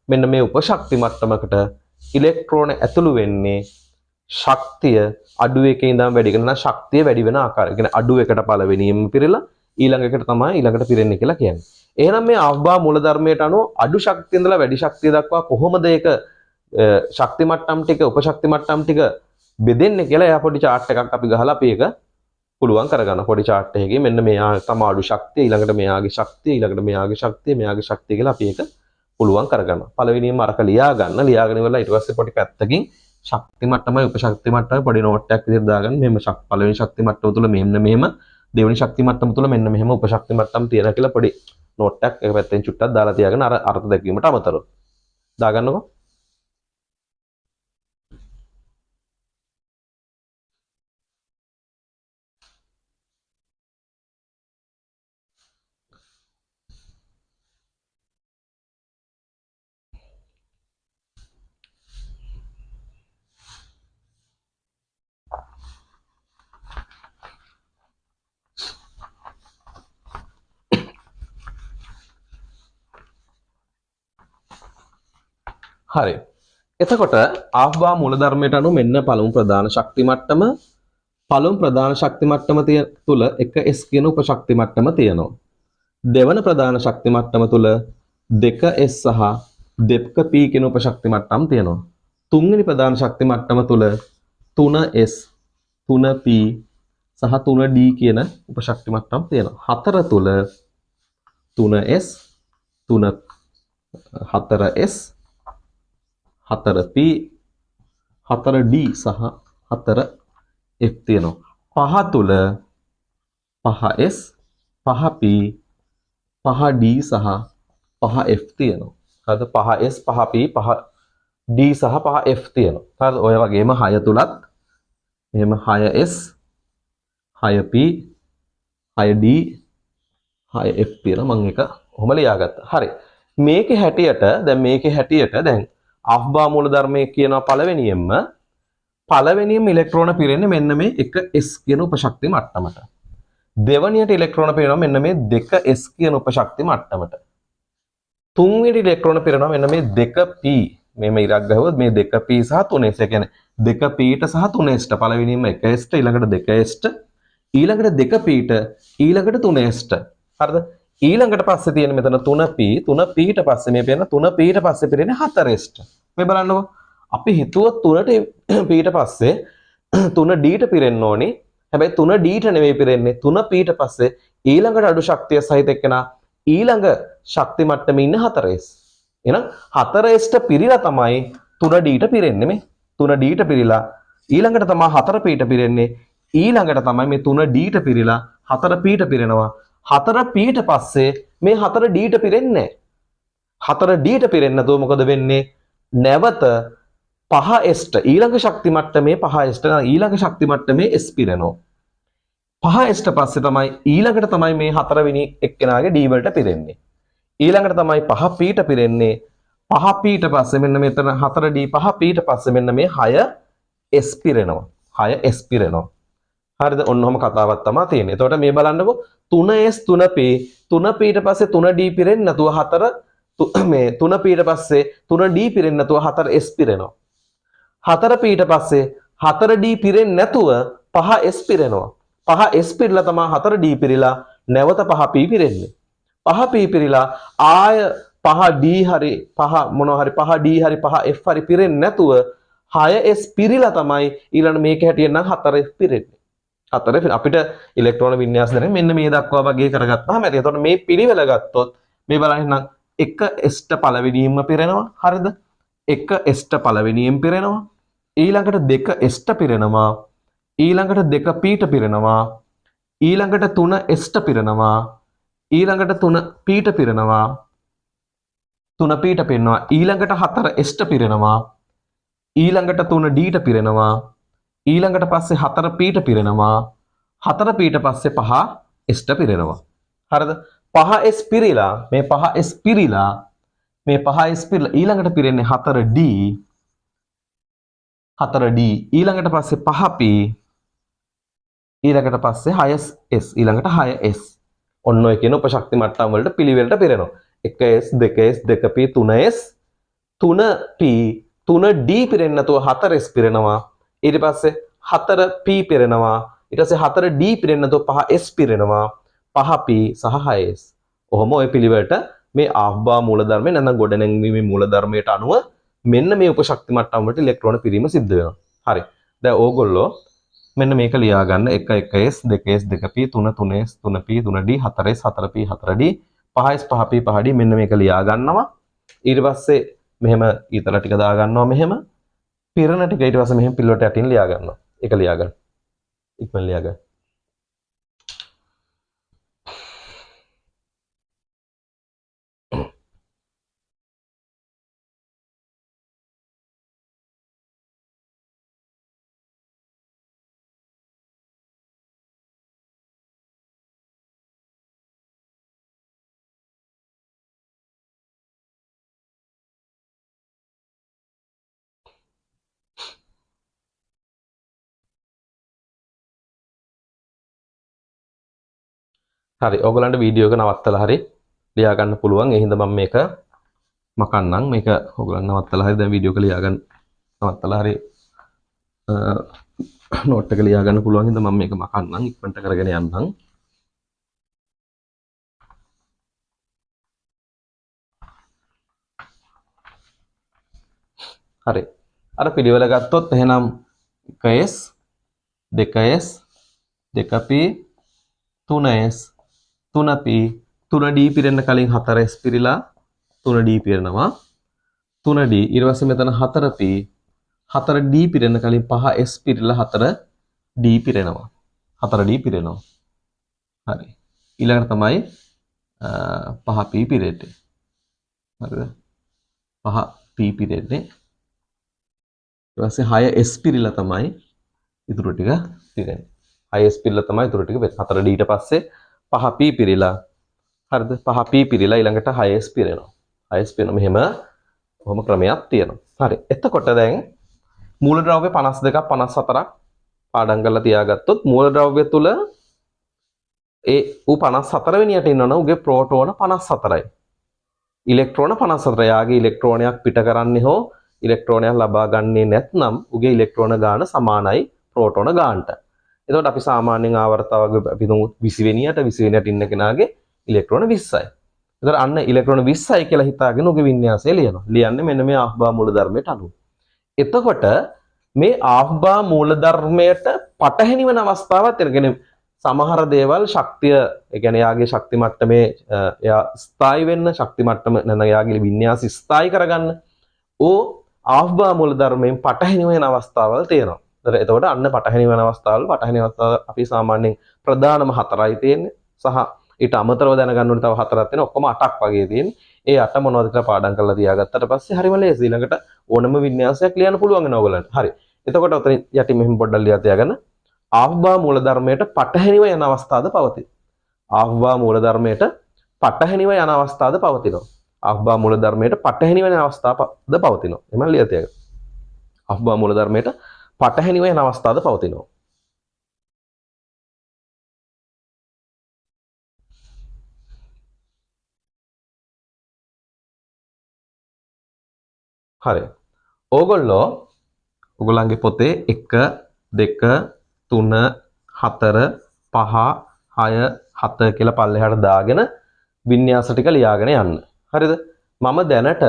මෙන්න මේ උපශක්ති මට්ටමකට ඉලෙක්ට්‍රෝන ඇතුළු වෙන්නේ ශක්තිය අඩු එකේ ඉඳන් වැඩි කරන ශක්තිය වැඩි වෙන ආකාරය. කියන්නේ අඩු එකට පළවෙනියෙන්ම පිරෙලා ඊළඟ එකට තමයි ඊළඟට පිරෙන්නේ කියලා කියන්නේ. එහෙනම් මේ ආෆ්බා මූලධර්මයට අනුව අඩු ශක්තිය ඉඳලා වැඩි ශක්තිය දක්වා කොහොමද ඒක ශක්ති මට්ටම් ටික උපශක්ති මට්ටම් ටික බෙදෙන්නේ කියලා එයා පොඩි chart එකක් අපි ගහලා අපි ඒක පුළුවන් කරගන්න. පොඩි chart එකකින් මෙන්න මෙයා තමයි අඩු ශක්තිය ඊළඟට මෙයාගේ ශක්තිය ඊළඟට මෙයාගේ ශක්තිය මෙයාගේ ශක්තිය කියලා අපි ඒක පුළුවන් කරගන්න. පළවෙනියෙන්ම අරක ලියා ගන්න. ලියාගෙන ඉවරලා ඊට පස්සේ පොඩි පැත්තකින් ශක්ති මට්ටමයි උපශක්ති මට්ටමයි පොඩි නෝට් එකක් විදිහට දාගන්න. මෙහෙම පළවෙනි ශක්ති මට්ටම තුල මෙහෙම දෙවෙනි ශක්ති මට්ටම තුල මෙන්න මෙහෙම උපශක්ති මට්ටම් තියෙනවා කියලා පොඩි නෝට් එකක් එක පැත්තෙන් චුට්ටක් දාලා තියාගෙන අර අර්ථ දැක්වීමට අමතරව දාගන්නකො. හරි. එතකොට ආෆ්බා මූලධර්මයට අනුව මෙන්න පළමු ප්‍රධාන ශක්ති මට්ටම තුල 1s කියන උපශක්ති මට්ටම තියෙනවා. දෙවන ප්‍රධාන ශක්ති මට්ටම තුල 2s සහ 2p කියන උපශක්ති මට්ටම් තියෙනවා. තුන්වෙනි ප්‍රධාන ශක්ති මට්ටම තුල 3s 3p සහ 3d කියන උපශක්ති මට්ටම් තියෙනවා. හතර තුල 3s 4s 4p 4d සහ 4f තියෙනවා. පහ තුල 5s 5p 5d සහ 5f තියෙනවා. හරිද? 5s 5p 5d සහ 5f තියෙනවා. හරිද? ඔය වගේම 6 තුලත් එහෙම 6s 6p 6d 6f තියෙනවා. මම එක ඔහොම ලියාගත්තා. හරි. මේකේ හැටියට දැන් ආෆ්බා මූලධර්මයේ කියනවා පළවෙනියෙන්ම ඉලෙක්ට්‍රෝන පිරෙන්නේ මෙන්න මේ 1s කියන උපශක්ති මට්ටමට. දෙවනියට ඉලෙක්ට්‍රෝන පිරෙනවා මෙන්න මේ 2s කියන උපශක්ති මට්ටමට. තුන්වෙනි ඉලෙක්ට්‍රෝන පිරෙනවා මෙන්න මේ 2p මේ ඉරක් ගහුවොත් මේ 2p සහ 3s. ඒ කියන්නේ 2pට සහ 3sට පළවෙනියෙන්ම 1sට ඊළඟට 2sට ඊළඟට 2pට ඊළඟට 3sට. හරිද? ඊළඟට පස්සේ තියෙන මෙතන 3pට පස්සේ මේ පේන 3pට පස්සේ පිරෙන්නේ 4sට. මේ බලන්නකො. අපි හිතුවොත් 3pට පස්සේ 3dට පිරෙන්න ඕනි. හැබැයි 3dට නෙමෙයි පිරෙන්නේ 3pට පස්සේ ඊළඟට අඩු ශක්තිය සහිත එක්කෙනා ඊළඟ ශක්ති මට්ටමේ ඉන්න 4s. එහෙනම් 4sට පිරීලා තමයි 3dට පිරෙන්නේ මේ. 3dට පිරීලා ඊළඟට තමයි 4pට පිරෙන්නේ. ඊළඟට තමයි මේ 3dට පිරීලා 4pට පිරෙනවා. 4pට පස්සේ මේ 4dට පිරෙන්නේ නැහැ. 4dට පිරෙන්නේ නැතුව මොකද වෙන්නේ? නැවත 5sට ඊළඟ ශක්ති මට්ටමේ 5sට ඊළඟ ශක්ති මට්ටමේ s පිරෙනවා. 5sට පස්සේ තමයි ඊළඟට තමයි මේ 4 වෙනි එක්කෙනාගේ d වලට පිරෙන්නේ. ඊළඟට තමයි 5pට පිරෙන්නේ. 5pට පස්සේ මෙන්න මෙතන 4d 5pට පස්සේ මෙන්න මේ 6s පිරෙනවා. 6s පිරෙනවා. හරිද? ඔන්නෝම කතාවක් තමයි තියෙන්නේ. එතකොට මේ බලන්නකො 3s 3p 3pට පස්සේ 3d පිරෙන්නේ නැතුව 4 මේ 3pට පස්සේ 3d පිරෙන්නේ නැතුව 4s පිරෙනවා. 4pට පස්සේ 4d පිරෙන්නේ නැතුව 5s පිරෙනවා. 5s පිරලා තමයි 4d පිරিলা නැවත 5p පිරෙන්නේ. 5p පිරিলা ආය පහ D හරි පහ මොනවා හරි පහ D හරි පහ F හරි පිරෙන්නේ නැතුව 6S පිරීලා තමයි ඊළඟ මේක හැටියෙන් නම් 4S පිරෙන්නේ. 4 අපිට ඉලෙක්ට්‍රෝන වින්‍යාස දැන මෙන්න මේ දක්වා වගේ කරගත්තාම හරි. එතකොට මේ පිළිවෙල ගත්තොත් මේ බලන්න නම් 1S ට පළවෙනියෙන්ම පිරෙනවා. හරිද? 1S ට පළවෙනියෙන් පිරෙනවා. ඊළඟට 2S ට පිරෙනවා. ඊළඟට 2P ට පිරෙනවා. ඊළඟට 3S ට පිරෙනවා. ඊළඟට 3P ට පිරෙනවා. 3P ට පිරෙනවා. ඊළඟට 4S ට පිරෙනවා. ඊළඟට 3D ට පිරෙනවා. ඊළඟට පස්සේ 4P ට පිරෙනවා. 4P ට පස්සේ 5S ට පිරෙනවා. හරිද? 5S පිරීලා මේ 5S පිරීලා මේ 5S පිරීලා ඊළඟට පිරෙන්නේ 4D. 4D ඊළඟට පස්සේ 5P ඊළඟට පස්සේ 6S ඊළඟට 6S. ඔන්න ඔය කියන උපශක්ති මට්ටම් වලට පිළිවෙලට පිරෙනවා. 1S 2S 2P 3S 3P 3D පිරෙන්නේ නැතුව 4S පිරෙනවා. ඊට පස්සේ 4P පිරෙනවා. ඊට පස්සේ 4D පිරෙන්නේ නැතුව 5S පිරෙනවා. 5P සහ 6S. ඔහොම ඔය පිළිවෙලට මේ ආෆ්බා මූලධර්මය නැත්නම් ගොඩනැංවීමේ මූලධර්මයට අනුව මෙන්න මේ උපශක්ති මට්ටම් වලට ඉලෙක්ට්‍රෝන පිරීම සිද්ධ වෙනවා. හරි. දැන් ඕගොල්ලෝ මෙන්න මේක ලියා ගන්න 1S 2S 2P 3S 3P 3D 4S 4P 4D 5S 5P 5D මෙන්න මේක ලියා ගන්නවා. ඊට පස්සේ මෙහෙම ඊතල ටික දා ගන්නවා මෙහෙම. පිරණ ටික ඊට පස්සේ මෙහෙම පිළිවෙලට යටින් ලියා ගන්නවා. ඒක ලියා ගන්න. ඉක්මන ලියා ගන්න. හරි ඔයගලන්ට වීඩියෝ එක නවත්තලා හරි ලියා ගන්න පුළුවන්. ඒ හින්දා මම මේක මකන්නම්. මේක ඔයගලන් නවත්තලා හරි දැන් වීඩියෝ එක ලියා ගන්න නවත්තලා හරි නෝට් එක ලියා ගන්න පුළුවන් හින්දා මම මේක මකන්නම්. ඉක්මනට කරගෙන යන්නම්. හරි. අර පිළිවෙල ගත්තොත් එහෙනම් 1S 2S 2P 3S 3P 3D පිරෙන්න කලින් 4S පිරීලා 3D පිරෙනවා. 3D ඊට පස්සේ මෙතන 4P 4D පිරෙන්න කලින් 5S පිරීලා 4D පිරෙනවා. 4D පිරෙනවා. හරි. ඊළඟට තමයි 5P පිරෙන්නේ. හරිද? 5P පිරෙන්නේ. ඊට පස්සේ 6S පිරීලා තමයි ඉතුරු ටික පිරෙන්නේ. 6S පිරීලා තමයි ඉතුරු ටික වෙන්නේ. 4D ඊට පස්සේ 5P පිරීලා හරිද? 5P පිරීලා ඊළඟට 6S පිරෙනවා. 6S පිරෙන මෙහෙම කොහොම ක්‍රමයක් තියෙනවා. හරි. එතකොට දැන් මූලද්‍රව්‍ය 52ක් 54ක් පාඩම් කරලා තියාගත්තොත් මූලද්‍රව්‍ය තුල ඒ ඌ 54 වෙනියට ඉන්නවනම් උගේ ප්‍රෝටෝන 54යි. ඉලෙක්ට්‍රෝන 54. යාගේ ඉලෙක්ට්‍රෝනයක් පිට කරන්නේ හෝ ඉලෙක්ට්‍රෝනයක් ලබා ගන්නේ නැත්නම් උගේ ඉලෙක්ට්‍රෝන ගාන සමානයි ප්‍රෝටෝන ගානට. එතකොට අපි සාමාන්‍යයෙන් ආවර්තාවක අපි දුමු 20 වෙනියට 20 වෙනියට ඉන්න කෙනාගේ ඉලෙක්ට්‍රෝන 20යි. එතකොට අන්න ඉලෙක්ට්‍රෝන 20යි කියලා හිතාගෙන උගේ වින්‍යාසය ලියනවා. ලියන්නේ මෙන්න මේ ආෆ්බා මූලධර්මයට අනුව. එතකොට මේ ආෆ්බා මූලධර්මයට පටහැනි වෙන අවස්ථාවක් තියෙනවා. සමහර දේවල් ශක්තිය ඒ කියන්නේ යාගේ ශක්ති මට්ටමේ එයා ස්ථායි වෙන්න ශක්ති මට්ටම නැත්නම් යාගේ වින්‍යාස ස්ථායි කරගන්න ඕ ආෆ්බා මූලධර්මයෙන් පටහැනි වෙන අවස්ථාවල් තියෙනවා. එතකොට අන්න පටහැනි වෙන අවස්ථාවල් පටහැනි අවස්ථාව අපි සාමාන්‍යයෙන් ප්‍රධානම 4යි තියෙන්නේ සහ ඊට අමතරව දැනගන්න ඕනේ තව 4ක් තියෙනවා. ඔක්කොම 8ක් වගේ තියෙන්නේ. ඒ 8 මොනවද කියලා පාඩම් කරලා තියාගත්තට පස්සේ හරිම ලේසි. ඊළඟට ඕනම වින්‍යාසයක් ලියන්න පුළුවන් වෙනවා ඔයගලන්ට. හරි. එතකොට ඔතන යටින් මෙහෙම පොඩ්ඩක් ලියා තියාගන්න. ආෆ්බා මූලධර්මයට පටහැනිව යන අවස්ථාද පවතී. ආෆ්බා මූලධර්මයට පටහැනිව යන අවස්ථාද පවතිනවා. ආෆ්බා මූලධර්මයට පටහැනිව යන අවස්ථාද පවතිනවා. එමන් ලියා තියාගන්න. ආෆ්බා මූලධර්මයට පටහැනිව යන අවස්ථාද පවතිනවා. හරි. ඕගොල්ලන්ගේ පොතේ 1 2 3 4 5 6 7 කියලා පල්ලෙහාට දාගෙන වින්‍යාස ටික ලියාගෙන යන්න. හරිද? මම දැනට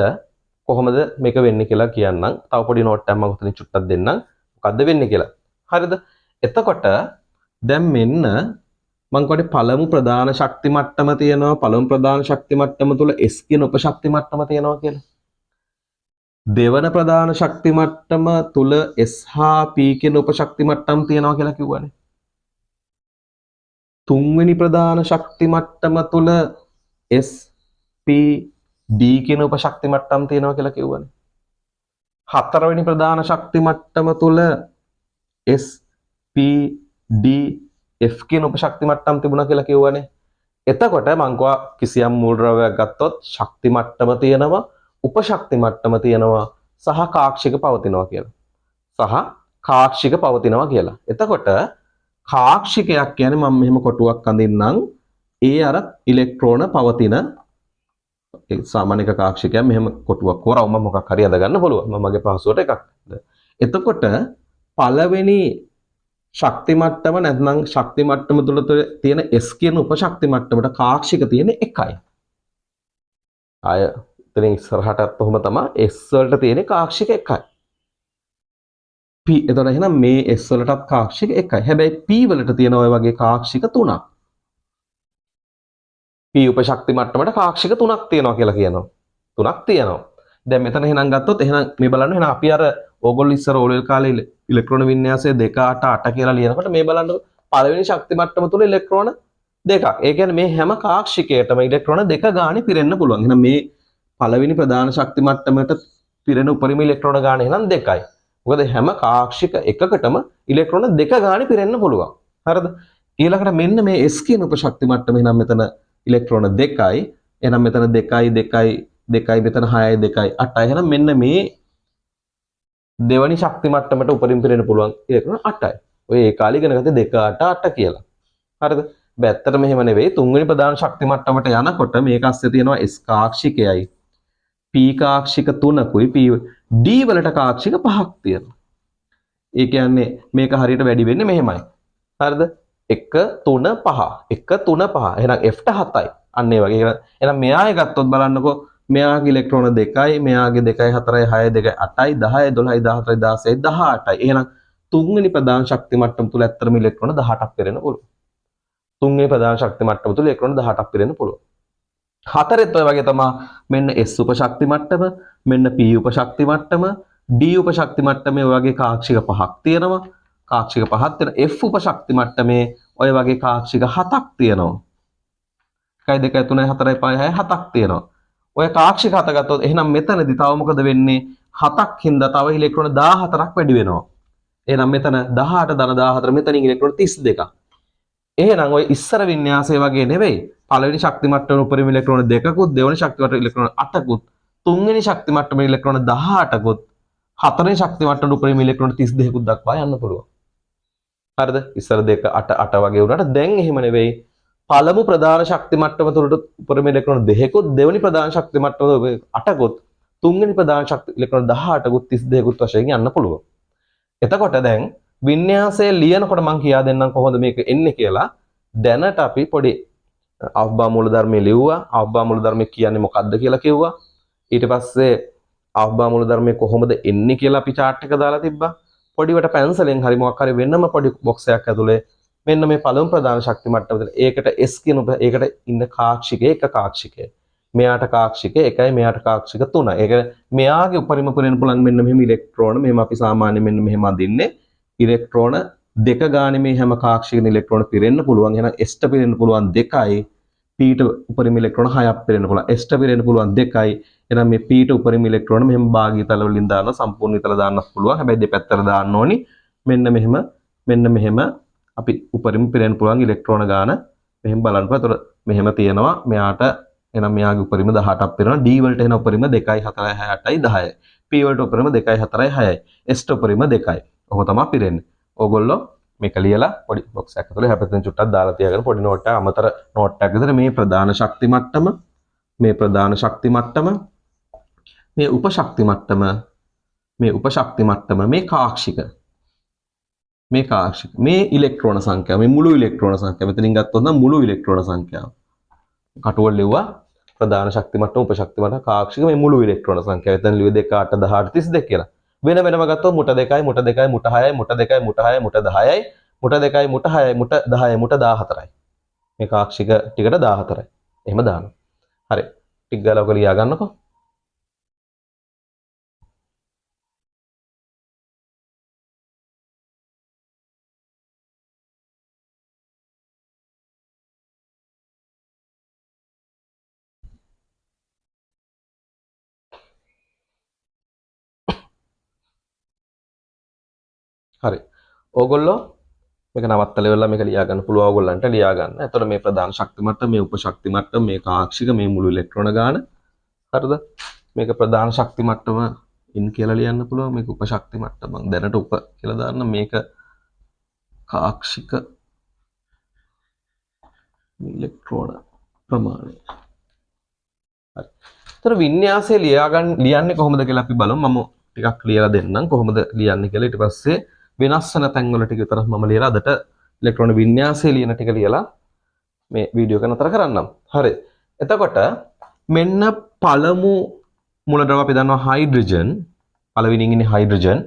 කොහොමද මේක වෙන්නේ කියලා කියන්නම්. තව පොඩි නෝට් එකක් මම උතනින් චුට්ටක් දෙන්නම්. මොකද්ද වෙන්නේ කියලා. හරිද? එතකොට දැන් මෙන්න මං කියවනේ පළමු ප්‍රධාන ශක්ති මට්ටම තියෙනවා. පළමු ප්‍රධාන ශක්ති මට්ටම තුල S කියන උපශක්ති මට්ටම තියෙනවා කියලා. දෙවන ප්‍රධාන ශක්ති මට්ටම තුල S හා P කියන උපශක්ති මට්ටම් තියෙනවා කියලා කිව්වනේ. තුන්වෙනි ප්‍රධාන ශක්ති මට්ටම තුල S P D කියන උපශක්ති මට්ටම් තියෙනවා කියලා කිව්වනේ. හතරවෙනි ප්‍රධාන ශක්ති මට්ටම තුල S P D F කියන උපශක්ති මට්ටම් තිබුණා කියලා කිව්වනේ. එතකොට මං කිව්වා කිසියම් මූල ද්‍රව්‍යයක් ගත්තොත් ශක්ති මට්ටම තියෙනවා, උපශක්ති මට්ටම තියෙනවා සහ කාක්ෂික පවතිනවා කියලා. සහ කාක්ෂික පවතිනවා කියලා. එතකොට කාක්ෂිකයක් කියන්නේ මම මෙහෙම කොටුවක් අඳින්නම්. ඒ අර ඉලෙක්ට්‍රෝන පවතින ඒ සාමාන්‍ය කාක්ෂිකයක් මෙහෙම කොටුවක් වරවම මොකක් හරි අඳගන්න පුළුවන්. මම මගේ පහසුවට එකක්. එතකොට පළවෙනි ශක්ති මට්ටම නැත්නම් ශක්ති මට්ටම තුල තියෙන S කියන උපශක්ති මට්ටමට කාක්ෂික තියෙන 1යි. ආය ඉතින් ඉස්සරහටත් කොහොම තමයි S වලට තියෙන කාක්ෂික 1යි. P එතකොට එහෙනම් මේ S වලටත් කාක්ෂික 1යි. හැබැයි P වලට තියෙන ඔය වගේ කාක්ෂික 3ක්. P උපශක්ති මට්ටමට කාක්ෂික 3ක් තියෙනවා කියලා කියනවා. 3ක් තියෙනවා. දැන් මෙතන එහෙනම් ගත්තොත් එහෙනම් මේ බලන්න එහෙනම් අපි අර ඕගොල්ලෝ ඉස්සර ඕලෙල් කාලේ ඉලෙක්ට්‍රෝන වින්‍යාසය 2 8 8 කියලා ලියනකොට මේ බලන්න පළවෙනි ශක්ති මට්ටම තුල ඉලෙක්ට්‍රෝන දෙකක්. ඒ කියන්නේ මේ හැම කාක්ෂිකයකටම ඉලෙක්ට්‍රෝන දෙක ගානේ පිරෙන්න පුළුවන්. එහෙනම් මේ පළවෙනි ප්‍රධාන ශක්ති මට්ටමට පිරෙන උපරිම ඉලෙක්ට්‍රෝන ගාන එහෙනම් 2යි. මොකද හැම කාක්ෂික එකකටම ඉලෙක්ට්‍රෝන දෙක ගානේ පිරෙන්න පුළුවන්. හරිද? ඊළඟට මෙන්න මේ S කියන උපශක්ති මට්ටම එහෙනම් මෙතන ඉලෙක්ට්‍රෝන 2යි. එහෙනම් මෙතන 2යි 2යි 2යි මෙතන 6යි 2යි 8යි. එහෙනම් මෙන්න මේ දෙවනි ශක්ති මට්ටමට උපරිම පිරෙන්න පුළුවන් ඉලෙක්ට්‍රෝන 8යි. ඔය ඒ කාලේ ඉගෙන ගත්තේ 2 8 8 කියලා. හරිද? බැත්තට මෙහෙම නෙවෙයි. තුන්වෙනි ප්‍රධාන ශක්ති මට්ටමට යනකොට මේක අස්සේ තියෙනවා S කාක්ෂිකයයි. P කාක්ෂික 3කුයි P D වලට කාක්ෂික 5ක් තියෙනවා. ඒ කියන්නේ මේක හරියට වැඩි වෙන්නේ මෙහෙමයි. හරිද? 1 3 5 1 3 5. එහෙනම් F ට 7යි. අන්න ඒ වගේ. එහෙනම් මෙයාගේ ගත්තොත් බලන්නකෝ මෙයාගේ ඉලෙක්ට්‍රෝන 2යි මෙයාගේ 2යි 4යි 6යි 2යි 8යි 10යි 12යි 14යි 16යි 18යි. එහෙනම් තුන්වෙනි ප්‍රධාන ශක්ති මට්ටම තුල ඇත්තටම ඉලෙක්ට්‍රෝන 18ක් පිරෙන්න පුළුවන්. තුන්වෙනි ප්‍රධාන ශක්ති මට්ටම තුල ඉලෙක්ට්‍රෝන 18ක් පිරෙන්න පුළුවන්. හතරෙත් ඔය වගේ තමයි මෙන්න S උපශක්ති මට්ටම, මෙන්න P උපශක්ති මට්ටම, D උපශක්ති මට්ටමේ ඔය වගේ කාක්ෂික 5ක් තියෙනවා. කාක්ෂික 5ක් තියෙන F උපශක්ති මට්ටමේ ඔය වගේ කාක්ෂික 7ක් තියෙනවා. 1 2 3 4 5 6 7ක් තියෙනවා. ඔය කාක්ෂික 7 ගත්තොත් එහෙනම් මෙතනදී තව මොකද වෙන්නේ? 7ක් හින්දා තව ඉලෙක්ට්‍රෝන 14ක් වැඩි වෙනවා. එහෙනම් මෙතන 18 ධන 14 මෙතනින් ඉලෙක්ට්‍රෝන 32ක්. එහෙනම් ඔය ඉස්සර වින්‍යාසය වගේ නෙවෙයි. පළවෙනි ශක්ති මට්ටමේ උපරිම ඉලෙක්ට්‍රෝන 2කුත්, දෙවෙනි ශක්ති මට්ටමේ ඉලෙක්ට්‍රෝන 8කුත්, තුන්වෙනි ශක්ති මට්ටමේ ඉලෙක්ට්‍රෝන 18කුත්, හතරවෙනි ශක්ති මට්ටමේ උපරිම ඉලෙක්ට්‍රෝන 32කුත් දක්වා යන්න පුළුවන්. හරිද? ඉස්සර 2 8 8 වගේ වුණාට දැන් එහෙම නෙවෙයි. පළමු ප්‍රධාන ශක්ති මට්ටම තුළට උපරිම ඉලෙක්ට්‍රෝන 2කුත්, දෙවෙනි ප්‍රධාන ශක්ති මට්ටම 8කුත්, තුන්වෙනි ප්‍රධාන ශක්ති ඉලෙක්ට්‍රෝන 18කුත් 32කුත් වශයෙන් යන්න පුළුවන්. එතකොට දැන් වින්‍යාසය ලියනකොට මම කියා දෙන්නම් කොහොමද මේක එන්නේ කියලා. දැනට අපි පොඩි අවබෝධ මූලධර්මයේ ලිව්වා. අවබෝධ මූලධර්මයේ කියන්නේ මොකක්ද කියලා කිව්වා. ඊට පස්සේ අවබෝධ මූලධර්මයේ කොහොමද එන්නේ කියලා අපි chart එක දාලා තිබ්බා. පොඩිවට පැන්සලෙන් හරි මොකක් හරි වෙනම පොඩි බොක්ස් එකක් ඇතුලේ මෙන්න මේ පළමු ප්‍රධාන ශක්ති මට්ටම දෙන. ඒකට S කියන ඒකට ඉන්න කාක්ෂිකය එක කාක්ෂිකය. මෙයාට කාක්ෂිකය එකයි මෙයාට කාක්ෂික 3යි. ඒක මෙයාගේ උපරිම පුරෙන්න පුළුවන් මෙන්න මෙහෙම ඉලෙක්ට්‍රෝන මෙහෙම අපි සාමාන්‍ය මෙන්න මෙහෙම අදින්නේ. ඉලෙක්ට්‍රෝන දෙක ගානේ මේ හැම කාක්ෂිකන ඉලෙක්ට්‍රෝන පිරෙන්න පුළුවන්. එහෙනම් S ට පිරෙන්න පුළුවන් 2යි. P ට උපරිම ඉලෙක්ට්‍රෝන 6ක් පිරෙන්න පුළුවන්. S ට පිරෙන්න පුළුවන් 2යි. එහෙනම් මේ P ට උපරිම ඉලෙක්ට්‍රෝන මෙහෙම භාගීතල වලින් දාන්න සම්පූර්ණ විතල දාන්නත් පුළුවන්. හැබැයි දෙපැත්තට දාන්න ඕනි. මෙන්න මෙහෙම අපි උපරිම පිරෙන්න පුළුවන් ඉලෙක්ට්‍රෝන ගාන මෙහෙම බලන්නකො. එතකොට මෙහෙම තියෙනවා. මෙයාට එහෙනම් මෙයාගේ උපරිම 18ක් පිරෙනවා. D වලට එන උපරිම 2යි 4යි 6යි 8යි 10යි. P වලට උපරිම 2යි 4යි 6යි. S ට උපරිම 2යි. ඔහොම තමයි පිරෙන්නේ. ඕගොල්ලෝ මේක ලියලා පොඩි බොක්ස් එකක් ඇතුලේ හැපෙන්න චුට්ටක් දාලා තියාගෙන පොඩි නෝට් එකක් අමතර නෝට් එකක් විතර මේ ප්‍රධාන ශක්ති මට්ටම, මේ ප්‍රධාන ශක්ති මට්ටම, මේ උපශක්ති මට්ටම, මේ උපශක්ති මට්ටම, මේ කාක්ෂික, මේ කාක්ෂික, මේ ඉලෙක්ට්‍රෝන සංඛ්‍යාව, මේ මුළු ඉලෙක්ට්‍රෝන සංඛ්‍යාව. මෙතනින් ගත්තොත් නම් මුළු ඉලෙක්ට්‍රෝන සංඛ්‍යාව. කටුවල ලිව්වා ප්‍රධාන ශක්ති මට්ටම උපශක්ති මට්ටම කාක්ෂික මේ මුළු ඉලෙක්ට්‍රෝන සංඛ්‍යාව. එතන ලිව්වේ 2 8 18 32 කියලා. වෙන වෙනම ගත්තොත් මුට 2යි මුට 2යි මුට 6යි මුට 2යි මුට 6යි මුට 10යි මුට 2යි මුට 6යි මුට 10යි මුට 14යි. මේ කාක්ෂික ටිකට 14යි. එහෙම දානවා. හරි. ටික ගාලා ඔක ලියා ගන්නකො. හරි. ඕගොල්ලෝ මේක නවත්තලා ඉවරලා මේක ලියා ගන්න පුළුවන් ඕගොල්ලන්ට ලියා ගන්න. එතකොට මේ ප්‍රධාන ශක්ති මට්ටම, මේ උපශක්ති මට්ටම, මේ කාක්ෂික, මේ මුළු ඉලෙක්ට්‍රෝන ගාන. හරිද? මේක ප්‍රධාන ශක්ති මට්ටම ඉන් කියලා ලියන්න පුළුවන්. මේක උපශක්ති මට්ටම. දැනට උප කියලා දාන්න. මේක කාක්ෂික ඉලෙක්ට්‍රෝන ප්‍රමාණය. හරි. එතකොට වින්‍යාසය ලියන්නේ කොහොමද කියලා අපි බලමු. මම ටිකක් ලියලා දෙන්නම් කොහොමද ලියන්නේ කියලා. ඊට පස්සේ වෙනස් වෙන තැන් වල ටික විතරක් මම ලියලා අදට ඉලෙක්ට්‍රෝන වින්‍යාසය ලියන ටික ලියලා මේ වීඩියෝ එක නතර කරන්නම්. හරි. එතකොට මෙන්න පළමු මූලද්‍රව්‍ය අපි දන්නවා හයිඩ්‍රජන්. පළවෙනියෙන් ඉන්නේ හයිඩ්‍රජන්.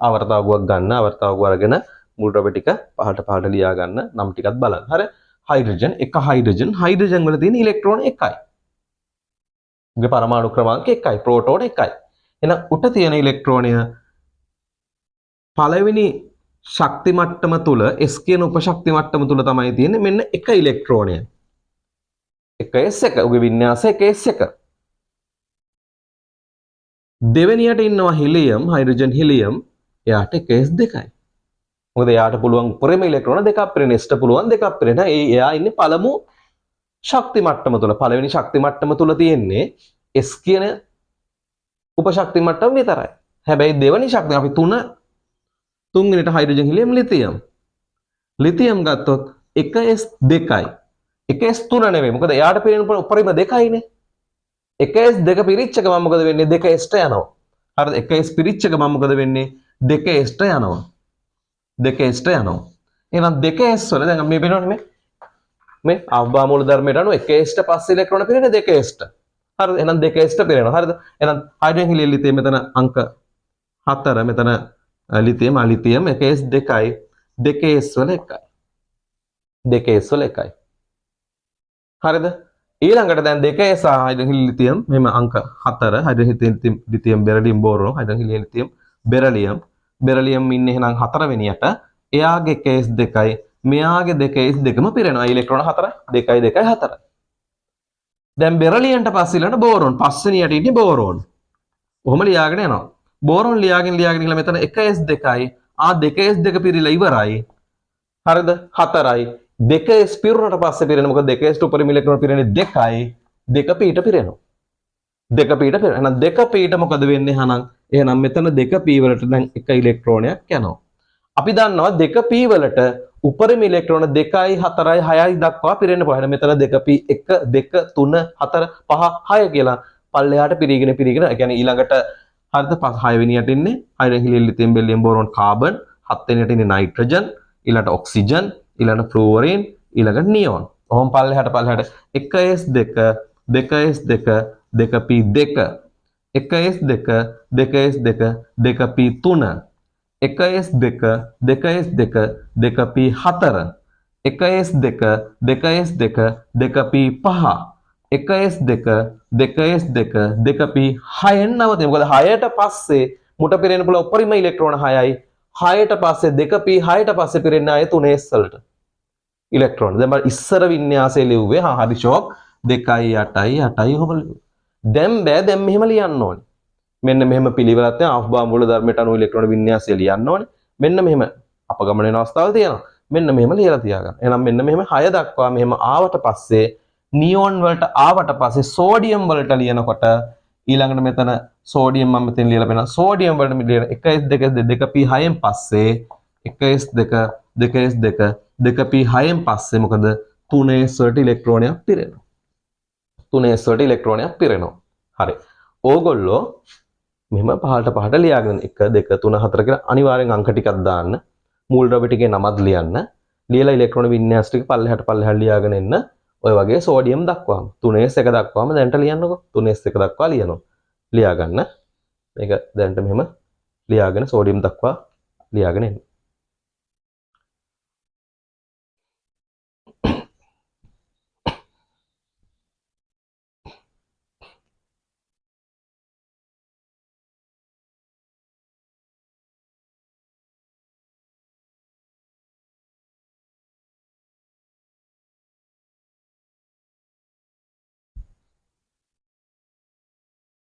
ආවර්තාවුවක් ගන්න. ආවර්තාවුව අරගෙන මූලද්‍රව්‍ය ටික පහට ලියා ගන්න. නම් ටිකක් බලන්න. හරි. හයිඩ්‍රජන් එක හයිඩ්‍රජන්. හයිඩ්‍රජන් වල තියෙන ඉලෙක්ට්‍රෝන එකයි. උගේ පරමාණු ක්‍රමාංක එකයි. ප්‍රෝටෝන එකයි. එහෙනම් උට තියෙන ඉලෙක්ට්‍රෝනය පළවෙනි ශක්ති මට්ටම තුල S කියන උපශක්ති මට්ටම තුල තමයි තියෙන්නේ මෙන්න එක ඉලෙක්ට්‍රෝනය. 1s1 උගේ වින්‍යාසය 1s1. දෙවෙනියට ඉන්නවා හීලියම්, හයිඩ්‍රජන් හීලියම්. එයාට 1s2යි. මොකද එයාට පුළුවන් උපරිම ඉලෙක්ට්‍රෝන දෙකක් පිරෙන. Sට පුළුවන් දෙකක් පිරෙන. එයා ඉන්නේ පළමු ශක්ති මට්ටම තුල. පළවෙනි ශක්ති මට්ටම තුල තියෙන්නේ S කියන උපශක්ති මට්ටම විතරයි. හැබැයි දෙවෙනි ශක්තිය අපි තුන්වෙනිට හයිඩ්‍රජන් හීලියම් ලිතියම්. ලිතියම් ගත්තොත් 1s2යි. 1s3 නෙවෙයි. මොකද එයාට පිරෙන උපරිම දෙකයිනේ. 1s2 පිරිච්ච ගමන් මොකද වෙන්නේ? 2sට යනවා. හරිද? 1s පිරිච්ච ගමන් මොකද වෙන්නේ? 2sට යනවා. 2sට යනවා. එහෙනම් 2s වල දැන් මේ වෙනවනේ මේ අවබා මූල ධර්මයට අනුව 1sට පස්සේ ඉලෙක්ට්‍රෝන පිරෙන්නේ 2sට. හරිද? එහෙනම් 2sට පිරෙනවා. හරිද? එහෙනම් හයිඩ්‍රජන් හීලියම් ලිතියම් මෙතන අංක 4 මෙතන ලිතියම් 1s2යි 2s වල 1යි. 2s වල 1යි. හරිද? ඊළඟට දැන් 2s හයිඩ්‍රජන් හීලියම් ලිතියම් මෙහෙම අංක 4 hydrogen lithium beryllium boron hydrogen helium lithium beryllium ඉන්නේ එහෙනම් 4 වෙනියට එයාගේ 1s2යි මෙයාගේ 2s2ම පිරෙනවා. ඉලෙක්ට්‍රෝන 4යි 2යි 2යි 4යි. දැන් බෙරිලියම්ට පස්සේ ඊළඟට බෝරෝන් පස්වෙනියට ඉන්නේ බෝරෝන්. කොහොම ලියාගෙන යනවා. බෝරෝන් ලියාගෙන ගිහලා මෙතන 1s2යි 2s2 පිරීලා ඉවරයි. හරිද? 4යි 2s පිරුණට පස්සේ පිරෙන මොකද 2s උපරිම ඉලෙක්ට්‍රෝන පිරෙන්නේ 2යි 2 පීට පිරෙනවා. 2 පීට පිරෙනවා. එහෙනම් 2 පීට මොකද වෙන්නේ? එහෙනම් මෙතන 2 පී වලට දැන් 1 ඉලෙක්ට්‍රෝනයක් යනවා. අපි දන්නවා 2 පී වලට උපරිම ඉලෙක්ට්‍රෝන 2යි 4යි 6යි දක්වා පිරෙන්න පුළුවන්. මෙතන 2 පී 1 2 3 4 5 6 කියලා පල්ලෙහාට පිරීගෙන ඒ කියන්නේ ඊළඟට හරිද 6 වෙනියට ඉන්නේ hydrogen helium lithium beryllium boron carbon 7 වෙනියට ඉන්නේ නයිට්‍රජන් ඊළඟට ඔක්සිජන් ඊළඟට ෆ්ලුවරින් ඊළඟට නියෝන්. ඔහොම පල්ලෙහාට 1s2 2s2 2p2 1s2 2s2 2p3 1s2 2s2 2p4 1s2 2s2 2p5 1s2 2s2 2p6 නවතින. මොකද 6ට පස්සේ මුට පිරෙන්න පුළුවන් උපරිම ඉලෙක්ට්‍රෝන 6යි. 6ට පස්සේ 2p6ට පස්සේ පිරෙන්නේ ආයේ 3s වලට ඉලෙක්ට්‍රෝන. දැන් මම ඉස්සර වින්‍යාසය ලිව්වේ හරි ෂෝක් 2යි 8යි 8යි ඔහොම ලිව්වා. දැන් බෑ දැන් මෙහෙම ලියන්න ඕනේ. මෙන්න මෙහෙම පිළිවෙලක් තියෙනවා. ආෆ්බා මූල ධර්මයට අනුව ඉලෙක්ට්‍රෝන වින්‍යාසය ලියන්න ඕනේ. මෙන්න මෙහෙම අපගමන වෙන අවස්ථාවල් තියෙනවා. මෙන්න මෙහෙම ලියලා තියාගන්න. එහෙනම් මෙන්න මෙහෙම 6 දක්වා මෙහෙම ආවට පස්සේ නියෝන් වලට ආවට පස්සේ සෝඩියම් වලට ලියනකොට ඊළඟට මෙතන සෝඩියම් මම මෙතන ලියලා බලනවා. සෝඩියම් වලට ලියන 1s2 2p6න් පස්සේ 1s2 2s2 2p6න් පස්සේ මොකද 3s වලට ඉලෙක්ට්‍රෝනයක් පිරෙනවා. 3s වලට ඉලෙක්ට්‍රෝනයක් පිරෙනවා. හරි. ඕගොල්ලෝ මෙහෙම පහට ලියාගෙන 1 2 3 4 කියලා අනිවාර්යෙන් අංක ටිකක් දාන්න. මූල ද්‍රව්‍ය ටිකේ නමත් ලියන්න. ලියලා ඉලෙක්ට්‍රෝන වින්‍යාස ටික පල්ලෙහාට ලියාගෙන එන්න. ඔය වගේ සෝඩියම් දක්වාම 3s1 දක්වාම දැන්ට ලියන්නකෝ 3s1 දක්වා ලියනවා. ලියා ගන්න. මේක දැන්ට මෙහෙම ලියාගෙන සෝඩියම් දක්වා ලියාගෙන එන්න.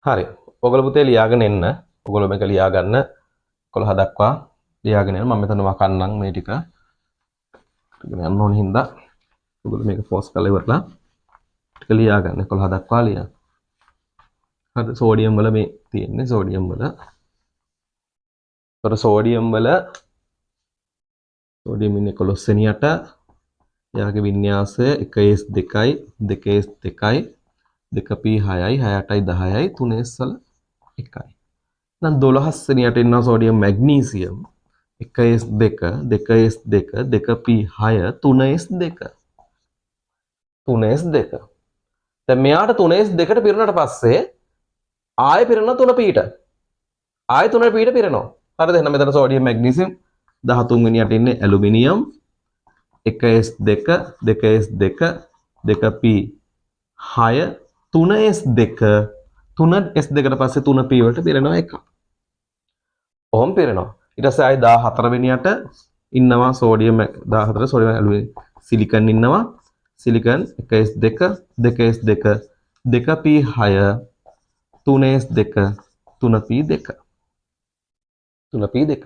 හරි. ඔයගොල්ලෝ පුතේ ලියාගෙන එන්න. ඔයගොල්ලෝ මේක ලියා ගන්න 11 දක්වා ලියාගෙන එන්න. මම මෙතන වකන්නම් මේ ටික. ඉගෙන යන්න ඕන හින්දා ඔයගොල්ලෝ මේක පෝස්ට් කරලා ඉවරලා ටික ලියා ගන්න 11 දක්වා ලියන්න. හරි සෝඩියම් වල මේ තියෙන්නේ සෝඩියම් වල. ඒතර සෝඩියම් වල සෝඩියම් ඉන්නේ 11 වෙනියට. එයාගේ වින්‍යාසය 1s2යි 2s2යි 2p6යි 6ටයි 10යි 3s වල 1යි. නම් 12 වෙනියට ඉන්නවා sodium magnesium 1s2 2s2 2p6 3s2 3s2. දැන් මෙයාට 3s2ට පිරුණාට පස්සේ ආයෙ පිරෙනවා 3pට. ආයෙ 3pට පිරෙනවා. හරිද? එහෙනම් මෙතන සෝඩියම් මැග්නීසියම් 13 වෙනියට ඉන්නේ aluminium 1s2 2s2 2p6 3s2 3s2කට පස්සේ 3p වලට පිරෙනවා එකක්. ඔහොම පිරෙනවා. ඊට පස්සේ ආයෙ 14 වෙනියට ඉන්නවා සෝඩියම් 14 සෝඩියම් ඇලුමිනියම් සිලිකන් ඉන්නවා. Silicon 1s2 2s2 2p6 3s2 3p2 3p2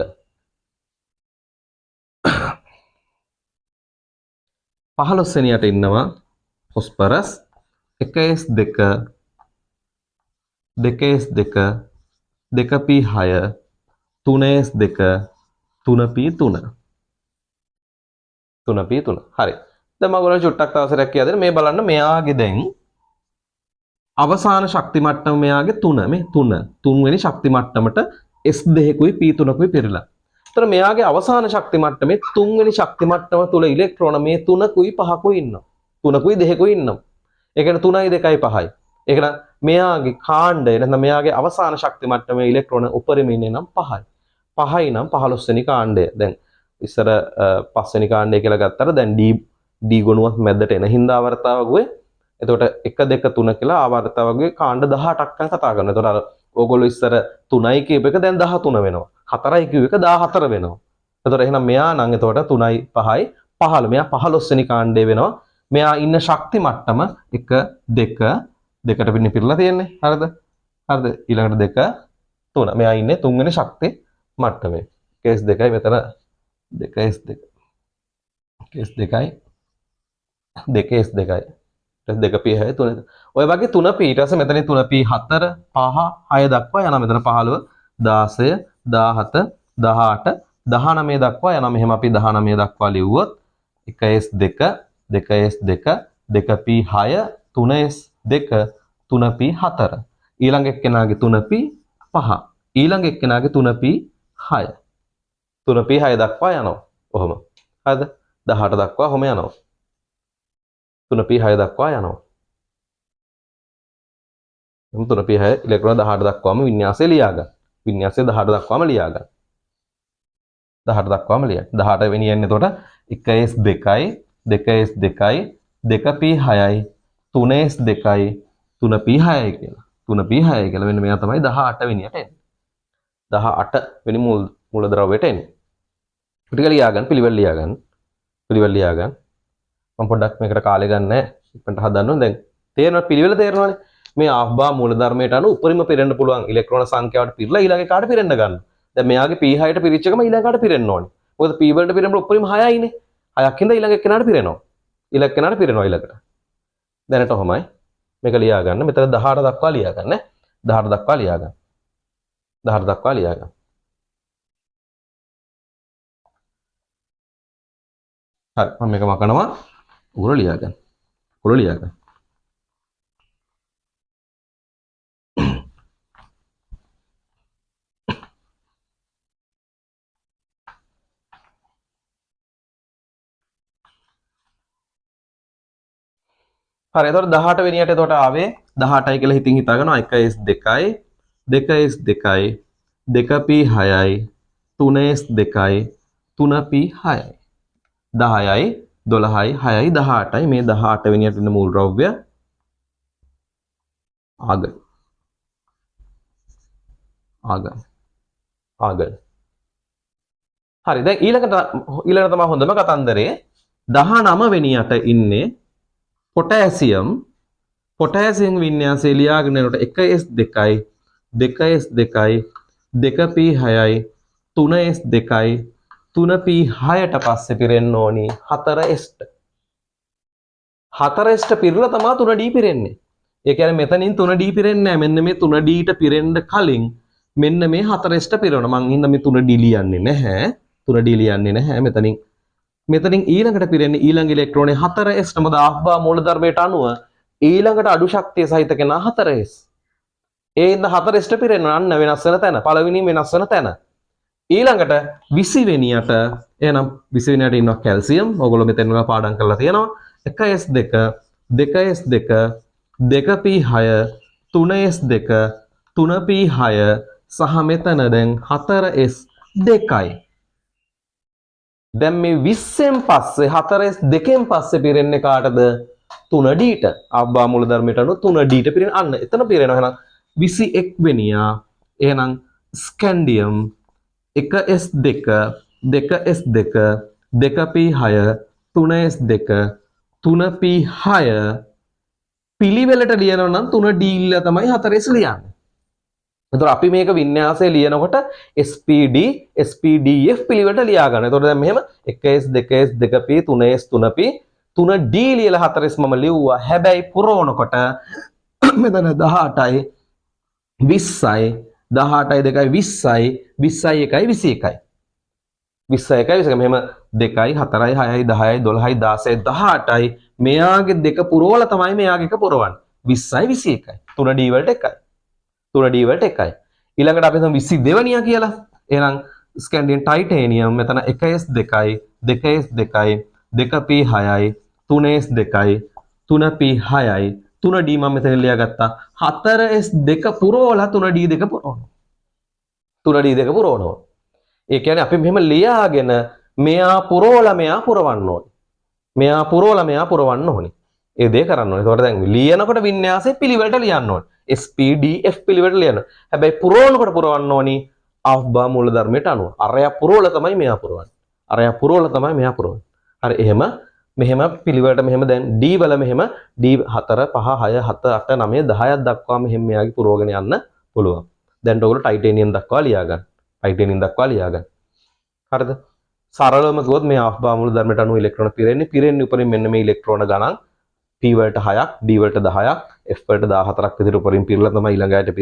15 වෙනියට ඉන්නවා phosphorus 1s2 2s2 2p6 3s2 3p3 3p3 හරි. දැන් මම ඔයගොල්ලෝ චුට්ටක් තවසරයක් කියලා දෙන්න. මේ බලන්න මෙයාගේ දැන් අවසාන ශක්ති මට්ටම මෙයාගේ 3 මේ 3 වෙනි ශක්ති මට්ටමට S2කුයි P3කුයි පෙරලා. ඒතර මෙයාගේ අවසාන ශක්ති මට්ටමේ 3 වෙනි ශක්ති මට්ටම තුල ඉලෙක්ට්‍රෝන මේ 3කුයි 5කුයි ඉන්නවා. 3කුයි 2කුයි ඉන්නවා. ඒ කියන්නේ 3යි 2යි 5යි. ඒ කියන්නේ මෙයාගේ කාණ්ඩය නැත්නම් මෙයාගේ අවසාන ශක්ති මට්ටමේ ඉලෙක්ට්‍රෝන උපරිම ඉන්නේ නම් 5යි. 5යි නම් 15 වෙනි කාණ්ඩය. දැන් ඉස්සර 5 වෙනි කාණ්ඩය කියලා ගත්තට දැන් D ගුණුවක් මැද්දට එන හින්දා ආවර්තාවක වෙයි. එතකොට 1 2 3 කියලා ආවර්තාවකගේ කාණ්ඩ 18ක් ගැන කතා කරනවා. එතකොට අර ඕගොල්ලෝ ඉස්සර 3යි කියප එක දැන් 13 වෙනවා. 4යි කියව එක 14 වෙනවා. එතකොට එහෙනම් මෙයා නම් එතකොට 3යි 5යි 15. මෙයා 15 වෙනි කාණ්ඩය වෙනවා. මෙයා ඉන්න ශක්ති මට්ටම 1 2 දෙකට පිටින් පිරලා තියෙන්නේ. හරිද? හරිද? ඊළඟට 2 3. මෙයා ඉන්නේ 3 වෙනි ශක්ති මට්ටමේ. කේස් 2යි මෙතන 2s2 කේස් 2යි 2s2යි 2p6 3 ඔය වගේ 3p ඊට පස්සේ මෙතන 3p 4 5 6 දක්වා යනවා. මෙතන 15 16 17 18 19 දක්වා යනවා. මෙහෙම අපි 19 දක්වා ලිව්වොත් 1s2 2s2 2p6 3s2 3p4 ඊළඟ එක්කෙනාගේ 3p5 ඊළඟ එක්කෙනාගේ 3p6 3p6 දක්වා යනවා. ඔහොම. හරිද? 18 දක්වා ඔහොම යනවා. 3p6 දක්වා යනවා. 3p6 ඉලෙක්ට්‍රෝන 18 දක්වාම වින්‍යාසය ලියා ගන්න. වින්‍යාසය 18 දක්වාම ලියා ගන්න. 18 දක්වාම ලියන්න. 18 වෙනි යන්නේ එතකොට 1s2යි 2s2යි 2p6යි 3s2යි 3p6යි කියලා. 3p6යි කියලා මෙන්න මෙයා තමයි 18 වෙනියට එන්නේ. 18 වෙනි මූලද්‍රව්‍යයට එන්නේ. ටික ලියා ගන්න පිළිවෙල ලියා ගන්න. පිළිවෙල ලියා ගන්න. මම පොඩ්ඩක් මේකට කාලය ගන්න නැහැ. ඉක්මනට හදන්න ඕනේ. දැන් තේරෙනවා පිළිවෙල තේරෙනවානේ. මේ ආෆ්බා මූලධර්මයට අනුව උපරිම පිරෙන්න පුළුවන් ඉලෙක්ට්‍රෝන සංඛ්‍යාවට පිරලා ඊළඟ එකාට පිරෙන්න ගන්න. දැන් මෙයාගේ p6ට පිරිච්ච එකම ඊළඟ එකාට පිරෙන්න ඕනේ. මොකද p වලට පිරෙන්න උපරිම 6යිනේ. 6ක් හින්දා ඊළඟ එක්කෙනාට පිරෙනවා. ඊළඟ කෙනාට පිරෙනවා ඊළඟට. දැනට ඔහමයි. මේක ලියා ගන්න. මෙතන 18 දක්වා ලියා ගන්න. 18 දක්වා ලියා ගන්න. 18 දක්වා ලියා ගන්න. හරි මම මේක මකනවා. උගුර ලියා ගන්න. උගුර ලියා ගන්න. හරි එතකොට 18 වෙනියට එතකොට ආවේ 18යි කියලා හිතින් හිතා ගන්නවා 1s2යි 2s2යි 2p6යි 3s2යි 3p6යි 10යි 12යි 6යි 18යි මේ 18 වෙනියට එන මූල ද්‍රව්‍ය ආගල් ආගල් ආගල් හරි දැන් ඊළඟට තමයි හොඳම කතන්දරේ 19 වෙනියට ඉන්නේ පොටෑසියම් වින්‍යාසය ලියාගෙන යනකොට 1s2යි 2s2යි 2p6යි 3s2යි 3p6ට පස්සේ පිරෙන්න ඕනි 4s. 4s පිරලා තමයි 3d පිරෙන්නේ. ඒ කියන්නේ මෙතනින් 3d පිරෙන්නේ නැහැ. මෙන්න මේ 3dට පිරෙන්න කලින් මෙන්න මේ 4s පිරෙනවා. මං හින්දා මේ 3d ලියන්නේ නැහැ. 3d ලියන්නේ නැහැ. මෙතනින් ඊළඟට පිරෙන්නේ ඊළඟ ඉලෙක්ට්‍රෝනේ 4s. මොකද ආෆ්බා මූලධර්මයට අනුව ඊළඟට අඩු ශක්තිය සහිත කෙනා 4s. ඒ ඉඳ 4s පිරෙනවා අන්න වෙනස් වෙන තැන. පළවෙනිම වෙනස් වෙන තැන. ඊළඟට 20 වෙනියට එහෙනම් 20 වෙනියට ඉන්නවා කැල්සියම්. ඕගොල්ලෝ මෙතන වල පාඩම් කරලා තියෙනවා. 1s2 2s2 2p6 3s2 3p6 සහ මෙතන දැන් 4s2යි. දැන් මේ 20න් පස්සේ 4s2න් පස්සේ පිරෙන්නේ කාටද 3dට. ආබ්බා මූල ධර්මයට අනුව 3dට පිරෙන අන්න එතන පිරෙනවා. එහෙනම් 21 වෙනියා එහෙනම් ස්කැන්ඩියම් 1s2 2s2 2p6 3s2 3p6 පිළිවෙලට ලියනවා නම් 3d ඉල්ල තමයි 4s ලියන්නේ. එතකොට අපි මේක වින්‍යාසය ලියනකොට SPD SPDF පිළිවෙලට ලියා ගන්න. එතකොට දැන් මෙහෙම 1s 2s 2p 3s 3p 3d ලියලා 4s මම ලිව්වා. හැබැයි පුරවනකොට මෙතන 18යි 20යි 18යි 2යි 20යි 20යි 1යි 21යි 20යි 1යි 21යි මෙහෙම 2යි 4යි 6යි 10යි 12යි 16යි 18යි මෙයාගේ දෙක පුරවලා තමයි මෙයාගේ එක පුරවන්නේ 20යි 21යි 3d වලට එකයි 3d වලට එකයි ඊළඟට අපි හිතමු 22 වෙනියා කියලා එහෙනම් ස්කැන්ඩියම් ටයිටේනියම් මෙතන 1s2යි 2s2යි 2p6යි 3s2යි 3p6යි 3d මම මෙතන ලියාගත්තා 4s2 පුරවලා 3d දෙක පුරවනවා 3d දෙක පුරවනවා ඒ කියන්නේ අපි මෙහෙම ලියාගෙන මෙයා පුරවලා මෙයා පුරවන්න ඕනේ මෙයා පුරවලා මෙයා පුරවන්න ඕනේ ඒ දේ කරන්න ඕනේ ඒකට දැන් ලියනකොට වින්‍යාසයේ පිළිවෙලට ලියන්න ඕනේ SPDF පිළිවෙලට ලියන්න හැබැයි පුරවනකොට පුරවන්න ඕනේ ආෆ්බා මූල ධර්මයට අනුව අරයා පුරවලා තමයි මෙයා පුරවන්නේ අරයා පුරවලා තමයි මෙයා පුරවන්නේ හරි එහෙම මෙහෙම පිළිවෙලට මෙහෙම දැන් D වල මෙහෙම D 4 5 6 7 8 9 10ක් දක්වා මෙහෙම මෙයාගේ පුරවගෙන යන්න පුළුවන්. දැන් ඔයගොල්ලෝ ටයිටේනියම් දක්වා ලියා ගන්න. ටයිටේනියම් දක්වා ලියා ගන්න. හරිද? සරලවම කිව්වොත් මේ ආෆ්බා මූල ධර්මයට අනුව ඉලෙක්ට්‍රෝන පිරෙන්නේ උපරිම මෙන්න මේ ඉලෙක්ට්‍රෝන ගණන් P වලට 6ක් D වලට 10ක් F වලට 14ක් විතර උපරිම පිරලා තමයි ඊළඟට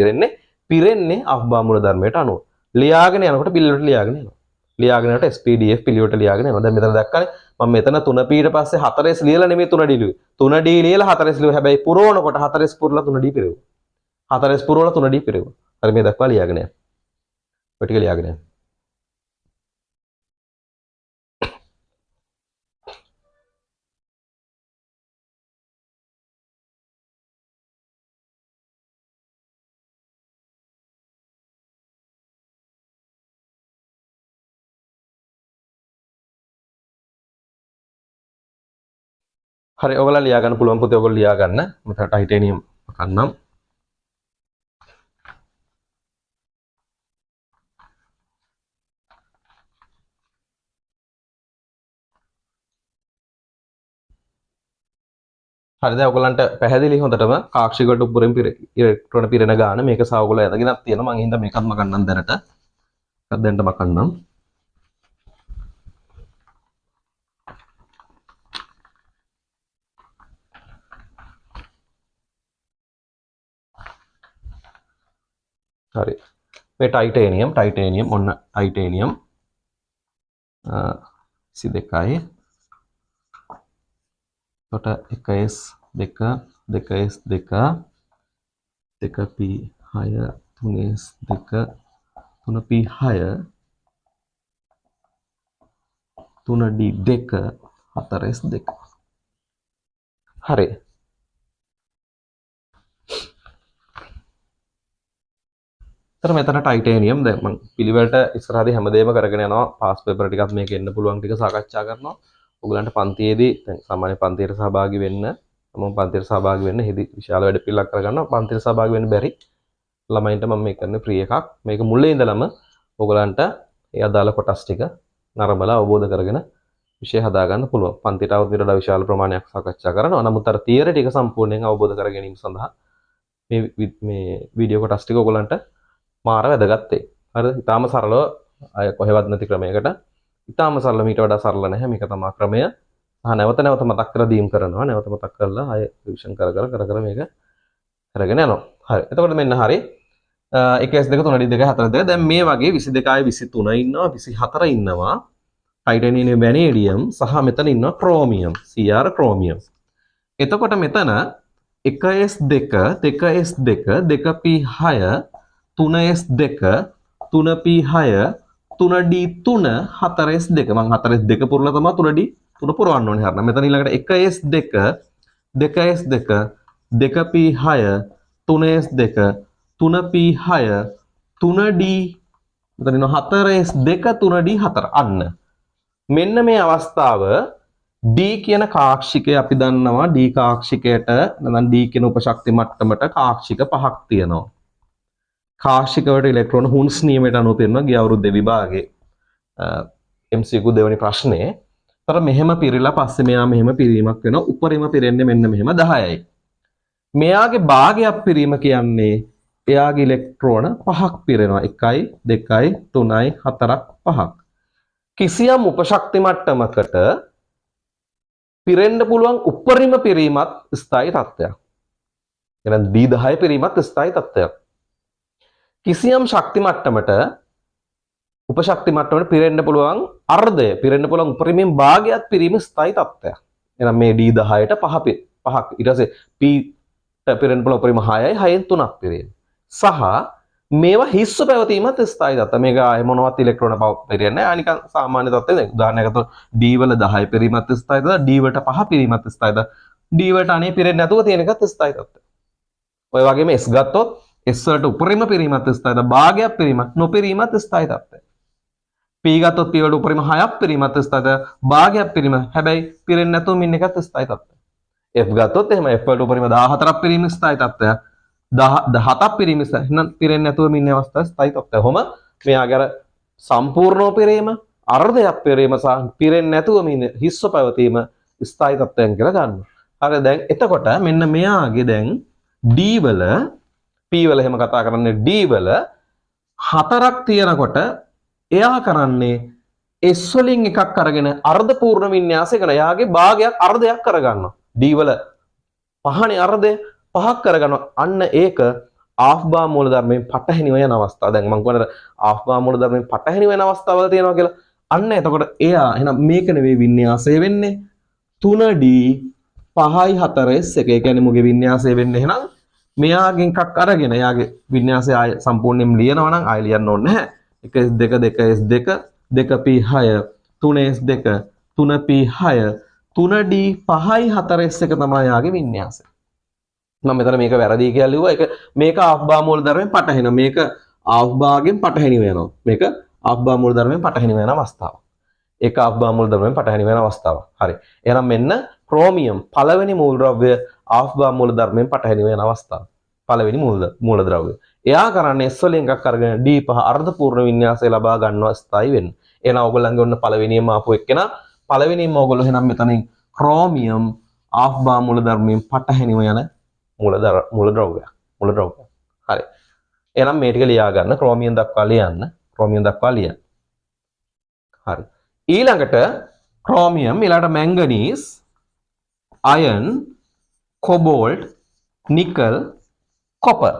පිරෙන්නේ ආෆ්බා මූල ධර්මයට අනුව. ලියාගෙන යනකොට පිළිවෙලට ලියාගෙන යනවා. ලියාගෙන යනකොට SPDF පිළිවෙලට ලියාගෙන යනවා. දැන් මෙතන දැක්කනේ මම මෙතන 3p ඊට පස්සේ 4s ලියලා නෙමෙයි 3d ලියුවේ. 3d ලියලා 4s ලියුවා. හැබැයි පුරවනකොට 4s පුරලා 3d පිරෙවුවා. 4s පුරවලා 3d පිරෙවුවා. හරි මේ දක්වා ලියාගෙන යන්න. ඔය ටික ලියාගෙන යන්න. හරි ඔයගොල්ලෝ ලියා ගන්න පුළුවන් පුතේ ඔයගොල්ලෝ ලියා ගන්න. මම ටයිටේනියම් ගන්නම්. හරි දැන් ඔයගොල්ලන්ට පැහැදිලි හොඳටම කාක්ෂිකට උඩරින් ඉලෙක්ට්‍රෝන පිරෙන ගාන මේක සා ඔයගොල්ලෝ ඇදගෙනක් තියෙනවා. මම හින්දා මේකත් මකන්නම් දැනට. එකක් දැනට මකන්නම්. හරි මේ ටයිටේනියම් ඔන්න ටයිටේනියම් 22යි කොට 1s 2 2s 2 2p6 3s 2 3p6 3d 2 4s 2 හරි තර මෙතන ටයිටේනියම් දැන් මම පිළිවෙලට ඉස්සරහදී හැමදේම කරගෙන යනවා පාස් පේපර් ටිකත් මේක එන්න පුළුවන් ටික සාකච්ඡා කරනවා. ඔයගලන්ට පන්තියේදී දැන් සාමාන්‍ය පන්තියට සහභාගී වෙන්න මම පන්තියට සහභාගී වෙන්න හිදී විශාල වැඩ පිළිලක් කරගන්නවා. පන්තියට සහභාගී වෙන්න බැරි ළමයින්ට මම මේ කරන්නේ ෆ්‍රී එකක්. මේක මුලින් ඉඳලම ඔයගලන්ට ඒ අදාළ කොටස් ටික නරඹලා අවබෝධ කරගෙන විෂය හදාගන්න පුළුවන්. පන්තියට આવුත් විතර විශාල ප්‍රමාණයක් සාකච්ඡා කරනවා. නමුත් අර තියරි ටික සම්පූර්ණයෙන් අවබෝධ කර ගැනීම සඳහා මේ වීඩියෝ කොටස් ටික ඔයගලන්ට මාර වැදගත් ඒ. හරිද? ඊටාම සරලව අය කොහෙවත් නැති ක්‍රමයකට ඊටාම සරල මීට වඩා සරල නැහැ. මේක තමයි ක්‍රමය. නැවත නැවත මතක් කර දීම් කරනවා. නැවත මතක් කරලා අය රිවිෂන් කර මේක කරගෙන යනවා. හරි. එතකොට මෙන්න හරි. 1s2 3d2 4d2 දැන් මේ වගේ 22 23 ඉන්නවා 24 ඉන්නවා. ටයිටේනියම් වැනේඩියම් සහ මෙතන ඉන්නවා ක්‍රෝමියම්. Cr chromium. එතකොට මෙතන 1s2 2s2 2p6 3s2 3p6 3d3 4s2 මම 4s2 පුරලා තමයි 3d3 පුරවන්න ඕනේ හරියට. මෙතන ඊළඟට 1s2 2s2 2p6 3s2 3p6 3d මෙතන ඉන්න 4s2 3d4 අන්න. මෙන්න මේ අවස්ථාව D කියන කාක්ෂිකය අපි දන්නවා D කාක්ෂිකයට නැත්නම් D කියන උපශක්ති මට්ටමට කාක්ෂික පහක් තියෙනවා. කාක්ෂික වලට ඉලෙක්ට්‍රෝන හුන්ස් නියමයට අනුව පෙන්වනවා ගිය අවුරුද්දේ විභාගේ MCQ දෙවෙනි ප්‍රශ්නේ. තර මෙහෙම පිරීලා පස්සේ මෙයා මෙහෙම පිරීමක් වෙනවා. උඩරිම පිරෙන්නේ මෙන්න මෙහෙම 10යි. මෙයාගේ භාගයක් පිරීම කියන්නේ එයාගේ ඉලෙක්ට්‍රෝන පහක් පිරෙනවා. 1යි 2යි 3යි 4ක් 5ක්. කිසියම් උපශක්ති මට්ටමකට පිරෙන්න පුළුවන් උඩරිම පිරීමත් ස්ථායී තත්ත්වයක්. එහෙනම් D10 පිරීමත් ස්ථායී තත්ත්වයක්. කිසියම් ශක්ති මට්ටමට උපශක්ති මට්ටමට පිරෙන්න පුළුවන් අර්ධය පිරෙන්න පුළුවන් උපරිමයෙන් භාගයක් පිරීම ස්ථායී තත්ත්වයක්. එහෙනම් මේ D10ට 5ක් ඊට පස්සේ P ට පිරෙන්න පුළුවන් උපරිම 6යි 6න් 3ක් පිරෙන්නේ. සහ මේවා හිස්ව පැවතීමත් ස්ථායී තත්ත්ව. මේක ආයෙ මොනවත් ඉලෙක්ට්‍රෝන පිරෙන්නේ නැහැ. නිකන් සාමාන්‍ය තත්ත්වයක්. දැන් උදාහරණයක් ගත්තොත් D වල 10 පිරීමත් ස්ථායී තත්ත්ව, D වලට 5 පිරීමත් ස්ථායී තත්ත්ව, D වලට අනේ පිරෙන්නේ නැතුව තියෙන එකත් ස්ථායී තත්ත්ව. ඔය වගේම S ගත්තොත් S වලට උපරිම පිරීමත් ස්ථායී තත්ත්ව, භාගයක් පිරීමත් නොපිරීමත් ස්ථායී තත්ත්වය. P ගත්තොත් P වලට උපරිම 6ක් පිරීමත් ස්ථායී තත්ත්ව, භාගයක් පිරීම හැබැයි පිරෙන්නේ නැතුව මින් එකත් ස්ථායී තත්ත්වය. F ගත්තොත් එහෙම F වලට උපරිම 14ක් පිරීම ස්ථායී තත්ත්වය. 17ක් පිරීම එහෙනම් පිරෙන්නේ නැතුව මින් අවස්ථාව ස්ථායී තත්ත්වය. කොහොම මෙයාගේ අර සම්පූර්ණව පිරීම, අර්ධයක් පිරීම සහ පිරෙන්නේ නැතුව මින් හිස්ව පැවතීම ස්ථායී තත්ත්වයන් කියලා ගන්නවා. හරි දැන් එතකොට මෙන්න මෙයාගේ දැන් D වල P වල එහෙම කතා කරන්නේ D වල 4ක් තියෙනකොට එයා කරන්නේ S වලින් එකක් අරගෙන අර්ධ පූර්ණ වින්‍යාසය කරන. එයාගේ භාගයක් අර්ධයක් කරගන්නවා. D වල පහනේ අර්ධය 5ක් කරගන්නවා. අන්න ඒක ආෆ් බා මූලධර්මයෙන් පටහැනිව යන අවස්ථාව. දැන් මම කියනවා ආෆ් බා මූලධර්මයෙන් පටහැනිව යන අවස්ථාවල තියෙනවා කියලා. අන්න එතකොට එයා එහෙනම් මේක නෙවෙයි වින්‍යාසය වෙන්නේ 3D 5යි 4S එක. ඒ කියන්නේ මුගේ වින්‍යාසය වෙන්නේ එහෙනම් මෙයාගෙන් එකක් අරගෙන එයාගේ වින්‍යාසය ආය සම්පූර්ණයෙන්ම ලියනවා නම් ආය ලියන්න ඕනේ නැහැ. 1s2 2s2 2p6 3s2 3p6 3d 5යි 4s එක තමයි යාගේ වින්‍යාසය. මම මෙතන මේක වැරදි කියලා ලිව්වා. ඒක මේක ආෆ් බා මූල ධර්මයෙන් පටහැිනවා. මේක ආෆ් බාගෙන් පටහැනි වෙනවා. මේක ආෆ් බා මූල ධර්මයෙන් පටහැනි වෙන අවස්ථාව. ඒක ආෆ් බා මූල ධර්මයෙන් පටහැනි වෙන අවස්ථාව. හරි. එහෙනම් මෙන්න ක්‍රෝමියම් පළවෙනි මූලද්‍රව්‍ය ආෆ් බා මූල ධර්මයෙන් පටහැනි වෙන අවස්ථාව. පළවෙනි මූලද්‍රව්‍ය. එයා කරන්නේ S වලින් එකක් අරගෙන D5 අර්ධ පූර්ණ වින්‍යාසය ලබා ගන්නවා ස්ථායි වෙන්න. එහෙනම් ඕගොල්ලන්ගේ ඔන්න පළවෙනියම ආපු එක්කෙනා පළවෙනියම ඕගොල්ලෝ එහෙනම් මෙතනින් ක්‍රෝමියම් ආෆ් බා මූල ධර්මයෙන් පටහැනිව යන මූලද්‍රව්‍ය. හරි. එහෙනම් මේ ටික ලියා ගන්න ක්‍රෝමියම් දක්වා ලියන්න. හරි. ඊළඟට ක්‍රෝමියම් ඊළඟට මැංගනීස්, අයන්, කොබෝල්ට්, නිකල්, කොපර්.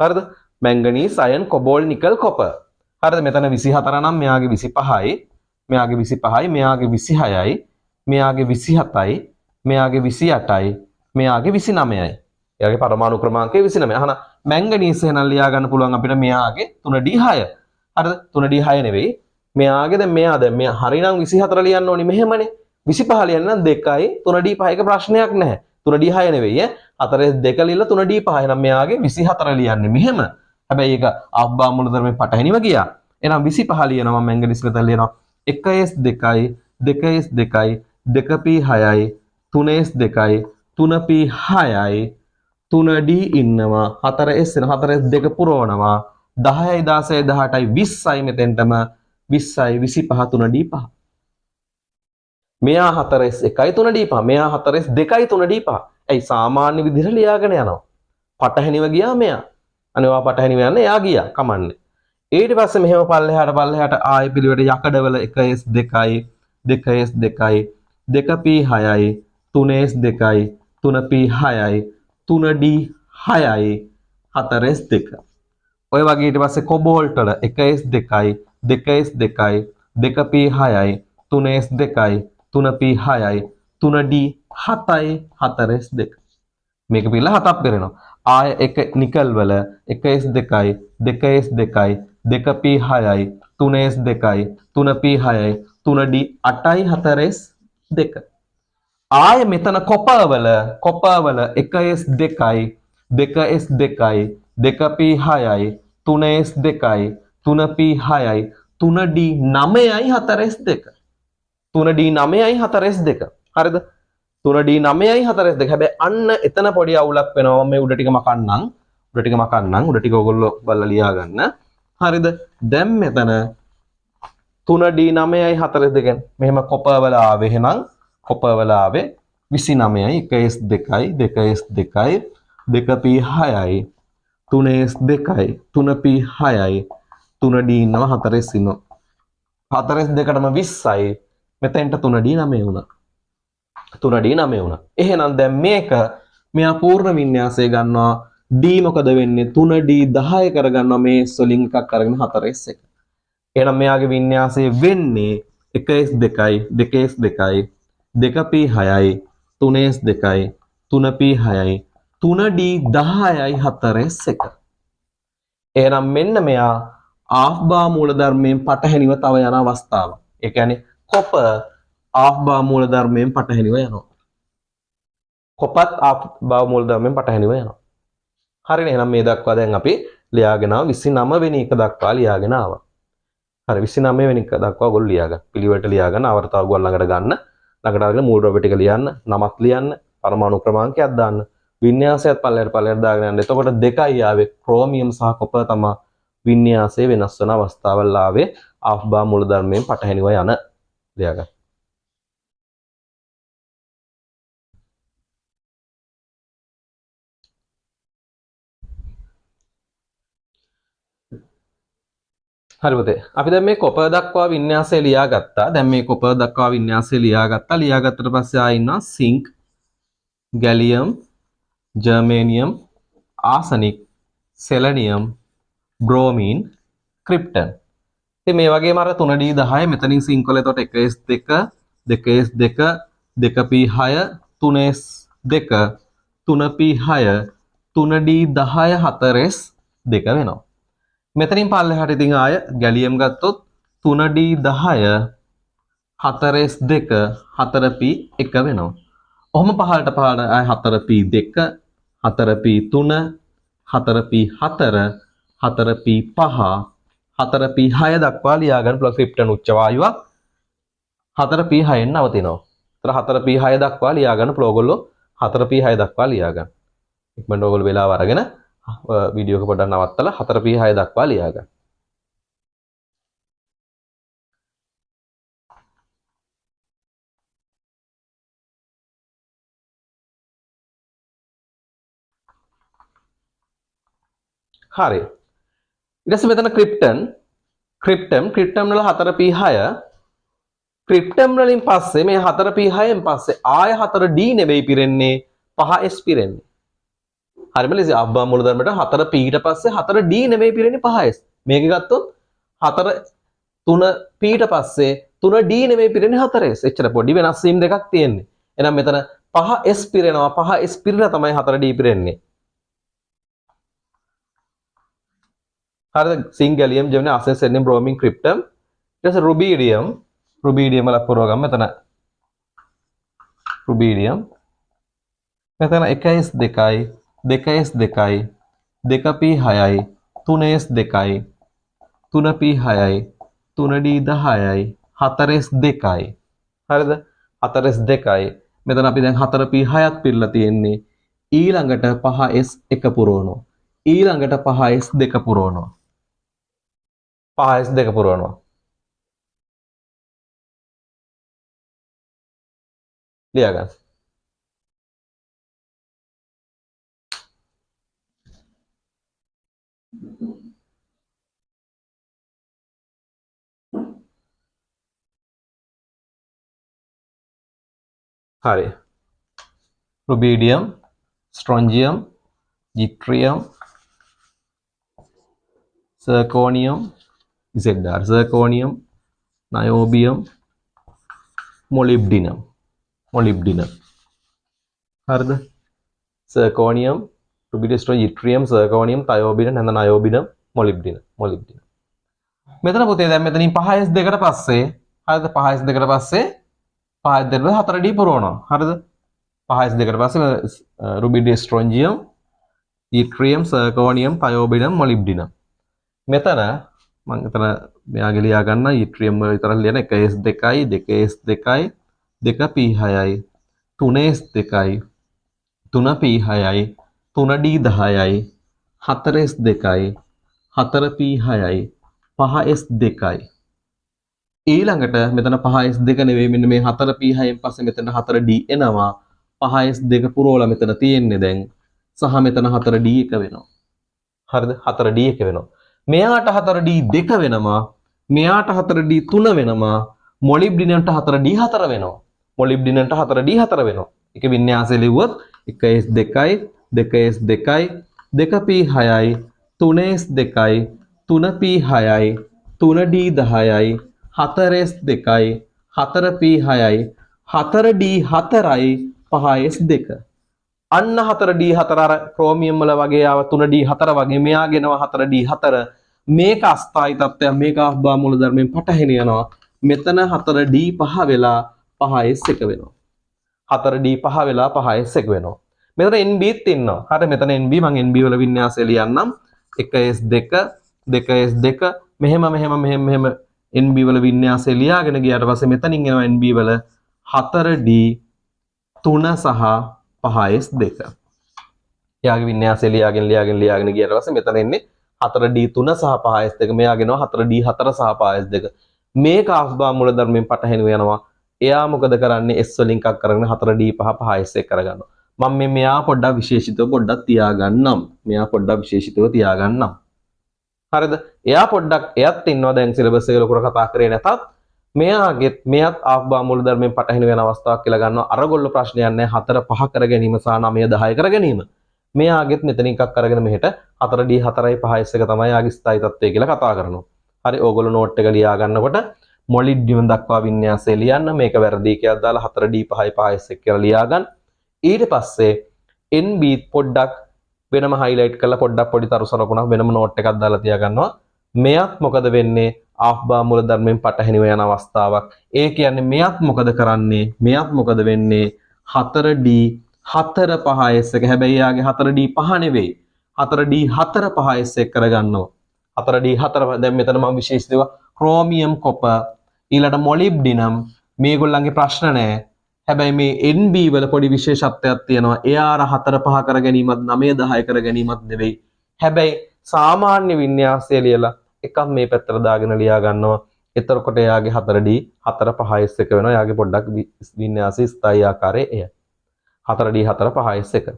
හරිද? මැංගනීස්, අයන්, කොබෝල්ට්, නිකල්, කොපර්. හරිද? මෙතන 24 නම් මෙයාගේ 25යි, මෙයාගේ 25යි, මෙයාගේ 26යි, මෙයාගේ 27යි, මෙයාගේ 28යි, මෙයාගේ 29යි. එයාගේ පරමාණු ක්‍රමාංකය 29. අහන මැංගනීස් එහෙනම් ලියා ගන්න පුළුවන් අපිට මෙයාගේ 3D6. හරිද? 3D6 නෙවෙයි. මෙයාගේ දැන් මෙයා හරිනම් 24 ලියන්න ඕනි මෙහෙමනේ. 25 ලියන්න නම් 2යි 3D5 එක ප්‍රශ්නයක් නැහැ. 3D6 නෙවෙයි ඈ. 4 2 ලියලා 3D5. එහෙනම් මෙයාගේ 24 ලියන්නේ මෙහෙම. හැබැයි ඒක ආබ්බා මූලධර්මයෙන් පටහැනිව ගියා. එහෙනම් 25 ලියනවා මම මැංගනීස් මෙතන ලියනවා 1s2යි 2s2යි 2p6යි 3s2යි 3p6යි 3d ඉන්නවා 4s වෙන 4s2 පුරවනවා 10යි 16යි 18යි 20යි මෙතෙන්ටම 20යි 25 3d5 මෙයා 4s1යි 3d5 මෙයා 4s2යි 3d5 ඇයි සාමාන්‍ය විදිහට ලියාගෙන යනවා පටහැනිව ගියා මෙයා අනේ පටහැනිව යන්න එයා ගියා කමන්නේ ඊට පස්සේ මෙහෙම පල්ලෙහාට ආයෙ පිළිවෙලට යකඩවල 1s2යි 2s2යි 2p6යි 3s2යි 3p6යි 3d6යි 4s2 ඔය වගේ ඊට පස්සේ කොබෝල්ට් වල 1s2යි 2s2යි 2p6යි 3s2යි 3p6යි 3d7යි 4s2 මේක පිළිලා හතක් පෙරෙනවා ආය එක නිකල් වල 1s2යි 2s2යි 2p6යි 3s2යි 3p6යි 3d8යි 4s2 ආය මෙතන කොපරවල 1s2යි 2s2යි 2p6යි 3s2යි 3p6යි 3d9යි 4s2 3d9යි 4s2 හරිද 3d9යි 4s2 හැබැයි අන්න එතන පොඩි අවුලක් වෙනවා මේ උඩ ටික මකන්නම් උඩ ටික ඔයගොල්ලෝ බලලා ලියා ගන්න හරිද දැන් මෙතන 3d9යි 4s2 මෙහෙම කොපරවල ආවේ එහෙනම් කොපරවල ආවේ 29යි 1s2යි 2s2යි 2p6යි 3s2යි 3p6යි 3d ඉන්නවා 4s ඉන්නවා 4s2ටම 20යි මෙතෙන්ට 3d9 වුණා 3d9 වුණා එහෙනම් දැන් මේක මෙයා පූර්ණ වින්‍යාසය ගන්නවා d මොකද වෙන්නේ 3d10 කරගන්නවා මේ වලින් එකක් අරගෙන 4s1 එහෙනම් මෙයාගේ වින්‍යාසය වෙන්නේ 1s2යි 2s2යි 2p6යි 3s2යි 3p6යි 3d10යි 4s1 එහෙනම් මෙන්න මෙයා ආෆ්බා මූලධර්මයෙන් පටහැනිව තව යන අවස්ථාව. ඒ කියන්නේ කොපර් ආෆ්බා මූලධර්මයෙන් පටහැනිව යනවා. කොපත් ආෆ්බා මූලධර්මයෙන් පටහැනිව යනවා. හරිනේ එහෙනම් මේ දක්වා දැන් අපි ලියාගෙන ආවා 29 වෙනි එක දක්වා ලියාගෙන ආවා. හරි 29 වෙනි එක දක්වා ඔයගොල්ලෝ ලියාගන්න. පිළිවෙලට ලියාගන්න අවර්තාව ඔයගොල්ලෝ ළඟට ගන්න. ළඟට අරගෙන මූල ද්‍රව්‍ය ටික ලියන්න, නමක් ලියන්න, පරමාණු ක්‍රමාංකයක් දාන්න. වින්‍යාසයත් පල්ලයට දාගෙන යන්න. එතකොට දෙකයි ආවේ ක්‍රෝමියම් සහ කොපර් තමයි වින්‍යාසය වෙනස් වෙන අවස්ථාවල් ආවේ ආෆ්බා මූලධර්මයෙන් පටහැනිව යන ලියාගන්න. හරි පුතේ. අපි දැන් මේ කොපර් දක්වා වින්‍යාසය ලියාගත්තා. දැන් මේ කොපර් දක්වා වින්‍යාසය ලියාගත්තා. ලියාගත්තට පස්සේ ආ ඉන්නවා සිංක්, ගැලියම්, ජර්මේනියම්, ආසනික්, සෙලනියම්, බ්‍රෝමීන්, ක්‍රිප්ටන්. ඉතින් මේ වගේම අර 3d10 මෙතනින් සිංක් වල එතකොට 1s2, 2s2, 2p6, 3s2, 3p6, 3d10, 4s2 වෙනවා. මෙතනින් පල්ලෙහාට ඉතින් ආය ගැලියම් ගත්තොත් 3d10 4s2 4p1 වෙනවා. ඔහොම පහළට ආය 4p2 4p3 4p4 4p5 4p6 දක්වා ලියාගන්න පුළුවන් ක්‍රිප්ටන් උච්ච වායුවක් 4p6 න් නවතිනවා. ඒතර 4p6 දක්වා ලියාගන්න පුළුවන් ඔයගොල්ලෝ 4p6 දක්වා ලියාගන්න. ඉක්මනට ඔයගොල්ලෝ වෙලාව අරගෙන වීඩියෝ එක පොඩ්ඩක් නවත්තලා 4p6 දක්වා ලියාගන්න. හරි. ඊට පස්සේ මෙතන ක්‍රිප්ටම් වල 4p6 ක්‍රිප්ටම් වලින් පස්සේ මේ 4p6න් පස්සේ ආය 4d නෙවෙයි පිරෙන්නේ 5s පිරෙන්නේ. හරිම ලේසි ආෆ්බා මූලධර්මයට 4p ඊට පස්සේ 4d නෙවෙයි පිරෙන්නේ 5s. මේක ගත්තොත් 4 3p ඊට පස්සේ 3d නෙවෙයි පිරෙන්නේ 4s. එච්චර පොඩි වෙනස් වීම් දෙකක් තියෙන්නේ. එහෙනම් මෙතන 5s පිරෙනවා 5s පිරලා තමයි 4d පිරෙන්නේ. හරිද? සිංක් ගැලියම් ජර්මේනියම් ආසනික් සෙලනියම් බ්‍රෝමීන් ක්‍රිප්ටම් ඊට පස්සේ රුබීඩියම් වල පුරව ගන්න මෙතන රුබීඩියම් මෙතන 1s2යි 2s2යි 2p6යි 3s2යි 3p6යි 3d10යි 4s2යි. හරිද? 4s2යි. මෙතන අපි දැන් 4p6ක් පිරලා තියෙන්නේ. ඊළඟට 5s1 පුරවනවා. ඊළඟට 5s2 පුරවනවා. 5s2 පුරවනවා. ලියා ගන්න. හරි. රුබීඩියම්, ස්ට්‍රොන්ජියම්, ජිට්‍රියම්, zirconium, ZR, zirconium, niobium, molybdenum. හරිද? zirconium, rubidium, strontium, yttrium, zirconium, thiobium, නැත්නම් niobium, molybdenum. මෙතන පුතේ දැන් මෙතනින් 5s2කට පස්සේ හරිද? 5s2කට පස්සේ 5s2කට 4d පුරවනවා. හරිද? 5s2කට පස්සේ rubidium, strontium, yttrium, zirconium, thiobium, molybdenum. මෙතන මම එතන මෙයාගේ ලියා ගන්න yttrium වල විතරක් ලියන 1s2යි 2s2යි 2p6යි 3s2යි 3p6යි 3d10යි 4s2යි 4p6යි 5s2යි ඊළඟට මෙතන 5s2 නෙවෙයි මෙන්න මේ 4p6න් පස්සේ මෙතන 4d එනවා 5s2 පුරවලා මෙතන තියෙන්නේ දැන් සහ මෙතන 4d එක වෙනවා. හරිද? 4d එක වෙනවා. මෙයාට 4d 2 වෙනවා. මෙයාට 4d 3 වෙනවා. මොලිබ්ඩිනම්ට 4d 4 වෙනවා. මොලිබ්ඩිනම්ට 4d 4 වෙනවා. ඒක වින්‍යාසය ලිව්වොත් 1s2යි 2s2යි 2p6යි 3s2යි 3p6යි 3d10යි 4s2යි 4p6යි 4d4යි 5s2 අන්න 4d4 අර ක්‍රෝමියම් වල වගේ ආව 3d4 වගේ මෙයාගෙනවා 4d4 මේක අස්ථායි තත්ත්වයක් මේක අහ්බා මූලධර්මයෙන් පටහැන යනවා මෙතන 4d5 වෙලා 5s1 වෙනවා 4d5 වෙලා 5s1 වෙනවා මෙතන nbත් ඉන්නවා හරි මෙතන nb මම nb වල වින්‍යාසය ලියන්නම් 1s2 2s2 මෙහෙම nb වල වින්‍යාසය ලියාගෙන ගියාට පස්සේ මෙතනින් එනවා nb වල 4d 3 සහ 5s2 එයාගේ වින්‍යාසය ලියාගෙන ගියාට පස්සේ මෙතන එන්නේ 4d3 සහ 5s2 මෙයාගෙනවා 4d4 සහ 5s2 මේක අහ්බා මූලධර්මයෙන් පටහැනිව යනවා එයා මොකද කරන්නේ s වලින් එකක් කරගෙන 4d5 5s1 කරගන්නවා මම මෙයා පොඩ්ඩක් විශේෂිතව පොඩ්ඩක් තියාගන්නම් හරිද එයා පොඩ්ඩක් එයත් ඉන්නවා දැන් සිලබස් එක ලොකුට කතා කරේ නැතත් මෙයත් ආප්බා මූලධර්මයෙන් පටහැනි වෙන අවස්ථාවක් කියලා ගන්නවා අරගොල්ල ප්‍රශ්නයක් නැහැ 4 5 කර ගැනීම සහ 9 10 කර ගැනීම මෙයාගෙත් මෙතන එකක් අරගෙන මෙහෙට 4d 4යි 5s එක තමයි යාගේ ස්ථායි තත්ත්වය කියලා කතා කරනවා හරි ඕගොල්ලෝ නෝට් එක ලියා ගන්නකොට මොලිබ්ඩියම් දක්වා වින්‍යාසය ලියන්න මේක වැරදි කියලා දාලා 4d 5යි 5s1 කියලා ලියා ගන්න ඊට පස්සේ nb පොඩ්ඩක් වෙනම highlight කරලා පොඩ්ඩක් පොඩි තරුසලකුණක් වෙනම note එකක් දාලා තියා ගන්නවා. මෙයත් මොකද වෙන්නේ? ආෆ්බා මූල ධර්මයෙන් පටහැනිව යන අවස්ථාවක්. ඒ කියන්නේ මෙයත් මොකද කරන්නේ? මෙයත් මොකද වෙන්නේ? 4D 4 5s1 හැබැයි යාගේ 4D 5 නෙවෙයි. 4D 4 5s1 කරගන්නවා. 4D 4 දැන් මෙතන මම විශේෂ දේවා ක්‍රෝමියම් කොපර් ඊළඟට මොලිබ්ඩිනම් මේගොල්ලන්ගේ ප්‍රශ්න නැහැ. හැබැයි මේ NB වල පොඩි විශේෂත්වයක් තියෙනවා. එයා අර 4 5 කර ගැනීමත් 9 10 කර ගැනීමත් නෙවෙයි. හැබැයි සාමාන්‍ය වින්‍යාසය ලියලා එකක් මේ පැත්තට දාගෙන ලියා ගන්නවා. එතකොට එයාගේ 4D 4 5s1 වෙනවා. එයාගේ පොඩ්ඩක් වින්‍යාසයේ ස්ථායි ආකාරය එය. 4D 4 5s1.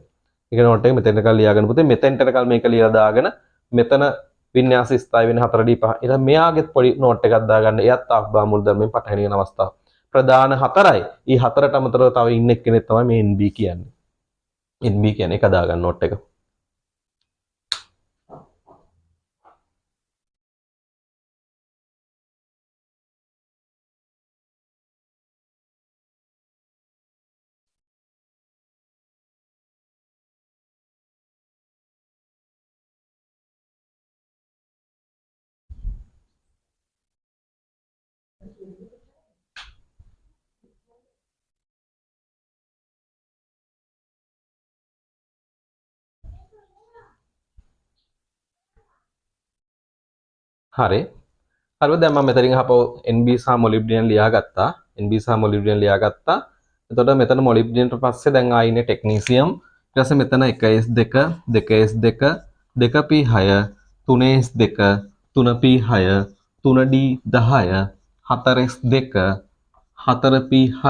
ඒක නෝට් එක මෙතෙන්ට කල් ලියාගෙන පුතේ මෙතෙන්ට කල් මේක ලියලා දාගෙන මෙතන වින්‍යාස ස්ථායි වෙන 4D 5. ඊට මෙයාගෙත් පොඩි නෝට් එකක් දාගන්න. එයත් ආෆ්බා මුල් ධර්මයෙන් පටහැනි වෙන අවස්ථාව. ප්‍රධාන 4යි. ඊ 4ට අමතරව තව ඉන්න කෙනෙක් තමයි මේ NB කියන්නේ. NB කියන්නේ එක දාගන්න නෝට් එක. හරි. හරිද? දැන් මම මෙතනින් අහපුව NB සහ මොලිබ්ඩිනම් ලියාගත්තා. NB සහ මොලිබ්ඩිනම් ලියාගත්තා. එතකොට මෙතන මොලිබ්ඩිනම්ට පස්සේ දැන් ආයිනේ ටෙක්නීසියම්. ඊට පස්සේ මෙතන 1s2 2s2 2p6 3s2 3p6 3d10 4s2 4p6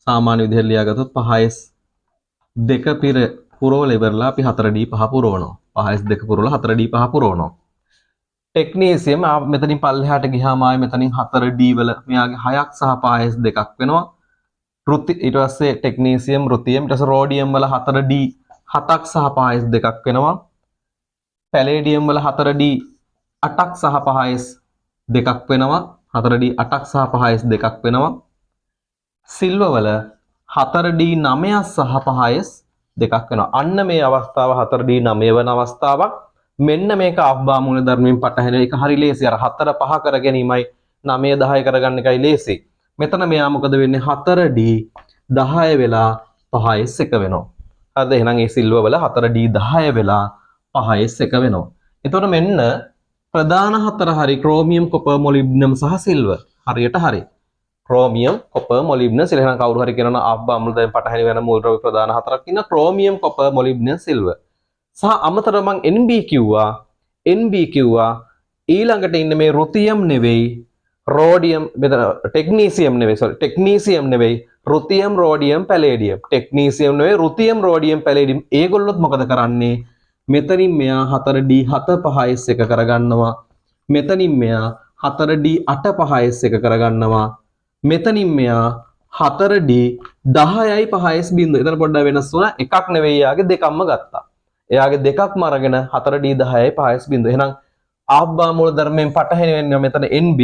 සාමාන්‍ය විදිහට ලියාගත්තොත් 5s2 පුරවල ඉවරලා අපි 4d5 පුරවනවා. 5s2 පුරවලා 4d5 පුරවනවා. ටෙක්නීසියම් මෙතනින් පල්ලෙහාට ගියාම ආයේ මෙතනින් 4D වල මෙයාගේ 6ක් සහ 5S දෙකක් වෙනවා. රුති ඊට පස්සේ ටෙක්නීසියම් රුතියම් ඊට පස්සේ රෝඩියම් වල 4D 7ක් සහ 5S දෙකක් වෙනවා. පැලේඩියම් වල 4D 8ක් සහ 5S දෙකක් වෙනවා. 4D 8ක් සහ 5S දෙකක් වෙනවා. සිල්වර් වල 4D 9ක් සහ 5S දෙකක් වෙනවා. අන්න මේ අවස්ථාව 4D 9 වෙන අවස්ථාවක්. මෙන්න මේක ආෆ්බා මූලධර්මයෙන් පටහැන එක හරි ලේසි. අර 4 5 කර ගැනීමයි 9 10 කරගන්න එකයි ලේසි. මෙතන මෙයා මොකද වෙන්නේ 4D 10 වෙලා 5S 1 වෙනවා. හරිද? එහෙනම් මේ සිල්වර් වල 4D 10 වෙලා 5S 1 වෙනවා. එතකොට මෙන්න ප්‍රධාන හතර හරි ක්‍රෝමියම් කොපර් මොලිබ්ඩිනම් සහ සිල්වර්. හරියට හරි. Chromium copper molybdenum silver. එහෙනම් කවුරු හරි කියනවා ආෆ්බා මූලධර්මයෙන් පටහැනි වෙන මූලද්‍රව්‍ය ප්‍රධාන හතරක් ඉන්න ක්‍රෝමියම් කොපර් මොලිබ්ඩිනම් සිල්වර්. සහ අමතරව මං NB කිව්වා ඊළඟට ඉන්න මේ රුතියම් නෙවෙයි රෝඩියම් ටෙක්නීසියම් නෙවෙයි රුතියම් රෝඩියම් පැලේඩියම් ටෙක්නීසියම් නෙවෙයි රුතියම් රෝඩියම් පැලේඩියම් ඒගොල්ලොත් මොකද කරන්නේ මෙතනින් මෙයා 4D 7 5S 1 කරගන්නවා මෙතනින් මෙයා 4D 8 5S 1 කරගන්නවා මෙතනින් මෙයා 4D 10යි 5S බිඳුව එතන පොඩ්ඩක් වෙනස් වුණා එකක් නෙවෙයි යාගේ දෙකක්ම ගත්තා එයාගේ දෙකක්ම අරගෙන 4D 10යි 5S බිඳුව. එහෙනම් ආෆ්බා මූලධර්මයෙන් පටහැනි වෙන්නේ මෙතන NB,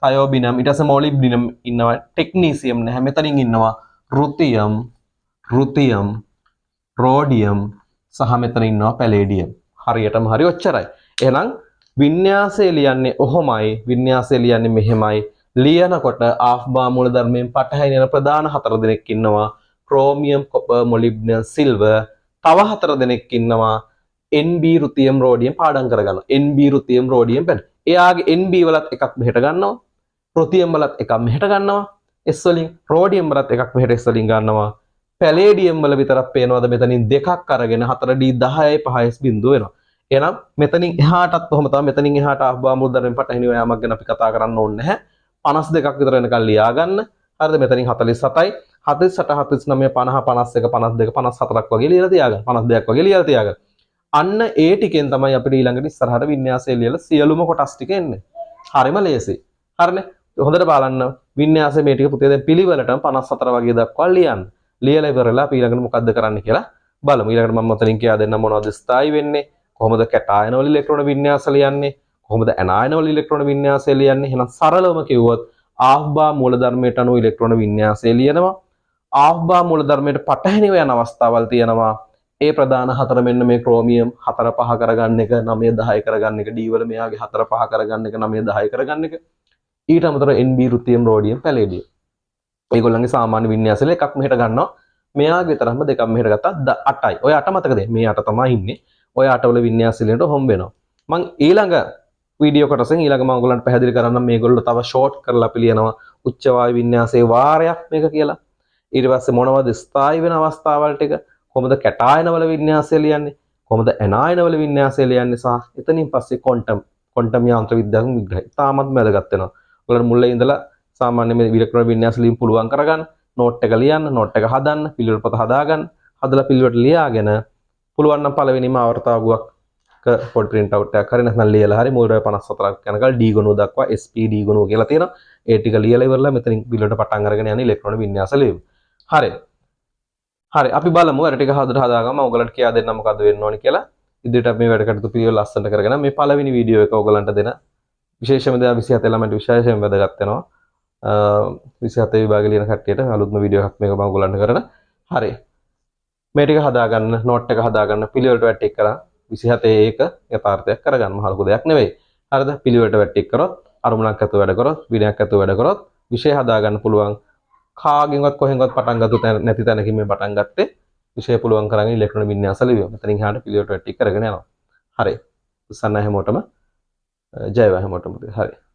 තයෝබිනම්, ඊට පස්සේ මොලිබ්ඩිනම් ඉන්නවා, ටෙක්නීසියම් නැහැ. මෙතනින් ඉන්නවා රුතියම්, රෝඩියම් සහ මෙතන ඉන්නවා පැලේඩියම්. හරියටම හරි ඔච්චරයි. එහෙනම් වින්‍යාසය ලියන්නේ ඔහොමයි, වින්‍යාසය ලියන්නේ මෙහෙමයි. ලියනකොට ආෆ්බා මූලධර්මයෙන් පටහැනි වෙන ප්‍රධාන හතර දෙනෙක් ඉන්නවා. ක්‍රෝමියම්, කොපර්, මොලිබ්ඩිනම්, සිල්වර් තව 4 දෙනෙක් ඉන්නවා NB රුතියම් රෝඩියම් පාඩම් කරගන්නවා NB රුතියම් රෝඩියම් පැන. එයාගේ NB වලත් එකක් මෙහෙට ගන්නවා. රුතියම් වලත් එකක් මෙහෙට ගන්නවා. S වලින් රෝඩියම් වලත් එකක් මෙහෙට S වලින් ගන්නවා. පැලේඩියම් වල විතරක් පේනවාද මෙතනින් දෙකක් අරගෙන 4D 10යි 5S බිඳුව වෙනවා. එහෙනම් මෙතනින් එහාටත් කොහොම තමයි මෙතනින් එහාට ආෆ්බා මූලධර්මයෙන් පටහැනි යාමක් ගැන අපි කතා කරන්න ඕනේ නැහැ. 52ක් විතර වෙනකන් ලියා ගන්න. හරිද? මෙතනින් 47යි 48 49 50 51 52 54ක් වගේ ලියලා තියාගන්න 52ක් වගේ ලියලා තියාගන්න අන්න ඒ ටිකෙන් තමයි අපිට ඊළඟට ඉස්සරහට වින්‍යාසය ලියලා සියලුම කොටස් ටික එන්නේ හරිම ලේසි හරිනේ හොඳට බලන්න වින්‍යාසය මේ ටික පුතේ දැන් පිළිවෙලටම 54 වගේ දක්වා ලියන්න ලියලා ඉවරලා අපි ඊළඟට මොකද්ද කරන්න කියලා බලමු ඊළඟට මම මෙතනින් කියා දෙන්නම් මොනවද ස්ථායි වෙන්නේ කොහොමද කැටායන වල ඉලෙක්ට්‍රෝන වින්‍යාස ලියන්නේ කොහොමද ඇනායන වල ඉලෙක්ට්‍රෝන වින්‍යාසය ලියන්නේ එහෙනම් සරලවම කිව්වොත් ආෆ්බා මූලධර්මයට අනුව ඉලෙක්ට්‍රෝන වින්‍යාසය ලියනවා ආෆ්බා මූලධර්මයට පටහැනිව යන අවස්ථාවල් තියෙනවා. ඒ ප්‍රධාන හතර මෙන්න මේ ක්‍රෝමියම් 4 5 කරගන්න එක 9 10 කරගන්න එක D වල මෙයාගේ 4 5 කරගන්න එක 9 10 කරගන්න එක. ඊට අමතරව NB රුතියම් රෝඩියම් පැලේඩියම්. ඒගොල්ලන්ගේ සාමාන්‍ය වින්‍යාසවල එකක් මෙහෙට ගන්නවා. මෙයාගේ විතරක්ම දෙකක් මෙහෙට ගත්තා 8යි. ඔය 8 මතකද? මේ 8 තමයි ඉන්නේ. ඔය 8 වල වින්‍යාස ලියනට හොම් වෙනවා. මම ඊළඟ වීඩියෝ කොටසෙන් ඊළඟ මම ඔයගොල්ලන්ට පැහැදිලි කරන්නම් මේගොල්ලෝ තව ෂෝට් කරලා අපි ලියනවා උච්ච වායු වින්‍යාසයේ වාරයක් මේක කියලා. ඊට පස්සේ මොනවද ස්ථායි වෙන අවස්ථාවල් ටික කොහොමද කැටායන වල වින්‍යාසය ලියන්නේ කොහොමද ඇනායන වල වින්‍යාසය ලියන්නේ සහ එතනින් පස්සේ ක්වොන්ටම් යාන්ත්‍ර විද්‍යාත්මක විග්‍රහය තාමත් වැදගත් වෙනවා. ඔයගොල්ලෝ මුලින් ඉඳලා සාමාන්‍ය මේ ඉලෙක්ට්‍රෝන වින්‍යාස ලියන්න පුළුවන් කරගන්න නෝට් එක ලියන්න නෝට් එක හදන්න පිළිවෙල පොත හදාගන්න හදලා පිළිවෙලට ලියාගෙන පුළුවන් නම් පළවෙනිම ආවර්තාවුවක් පොඩි print out එකක් හරි නැත්නම් ලියලා හරි මූල 54ක් යනකල් D ගුණුව දක්වා SP D ගුණුව කියලා තියෙනවා. ඒ ටික ලියලා ඉවරලා මෙතනින් පිළිවෙලට පටන් අරගෙන යන්නේ ඉලෙක්ට්‍රෝන වින්‍යාස ලියමු. හරි අපි බලමු වැඩ ටික හදාගමු ඔයගලන්ට කියා දෙන්න මොකද්ද වෙන්න ඕනි කියලා ඉදිරියට අපි මේ වැඩ කටයුතු පිළිවෙල ලස්සනට කරගෙන මේ පළවෙනි වීඩියෝ එක ඔයගලන්ට දෙන විශේෂම දේ 27 ළමයින්ට විශේෂයෙන් වැදගත් වෙනවා 27 විභාගය ලියන කට්ටියට අලුත්ම වීඩියෝ එකක් මේක මම ඔයගලන්ට කරන හරි මේ ටික හදාගන්න නෝට් එක හදාගන්න පිළිවෙලට වැටෙක් කරා 27 ඒක යථාර්ථයක් කරගන්න මහ ලොකු දෙයක් නෙවෙයි හරිද පිළිවෙලට වැටෙක් කරොත් අරමුණක් ඇතුව වැඩ කරොත් විනයක් ඇතුව වැඩ කරොත් විෂය හදාගන්න පුළුවන් කාගෙන්වත් කොහෙන්වත් පටන් ගත්තොත් නැති තැනකින් මේ පටන් ගත්තේ විෂය පුළුවන් කරගෙන ඉලෙක්ට්‍රෝන වින්‍යාස ලියුම. මෙතනින් එහාට පිළිවෙලට වැටි කරගෙන යනවා. හරි. උස්සන්න හැමෝටම ජය වේවා හැමෝටම. හරි.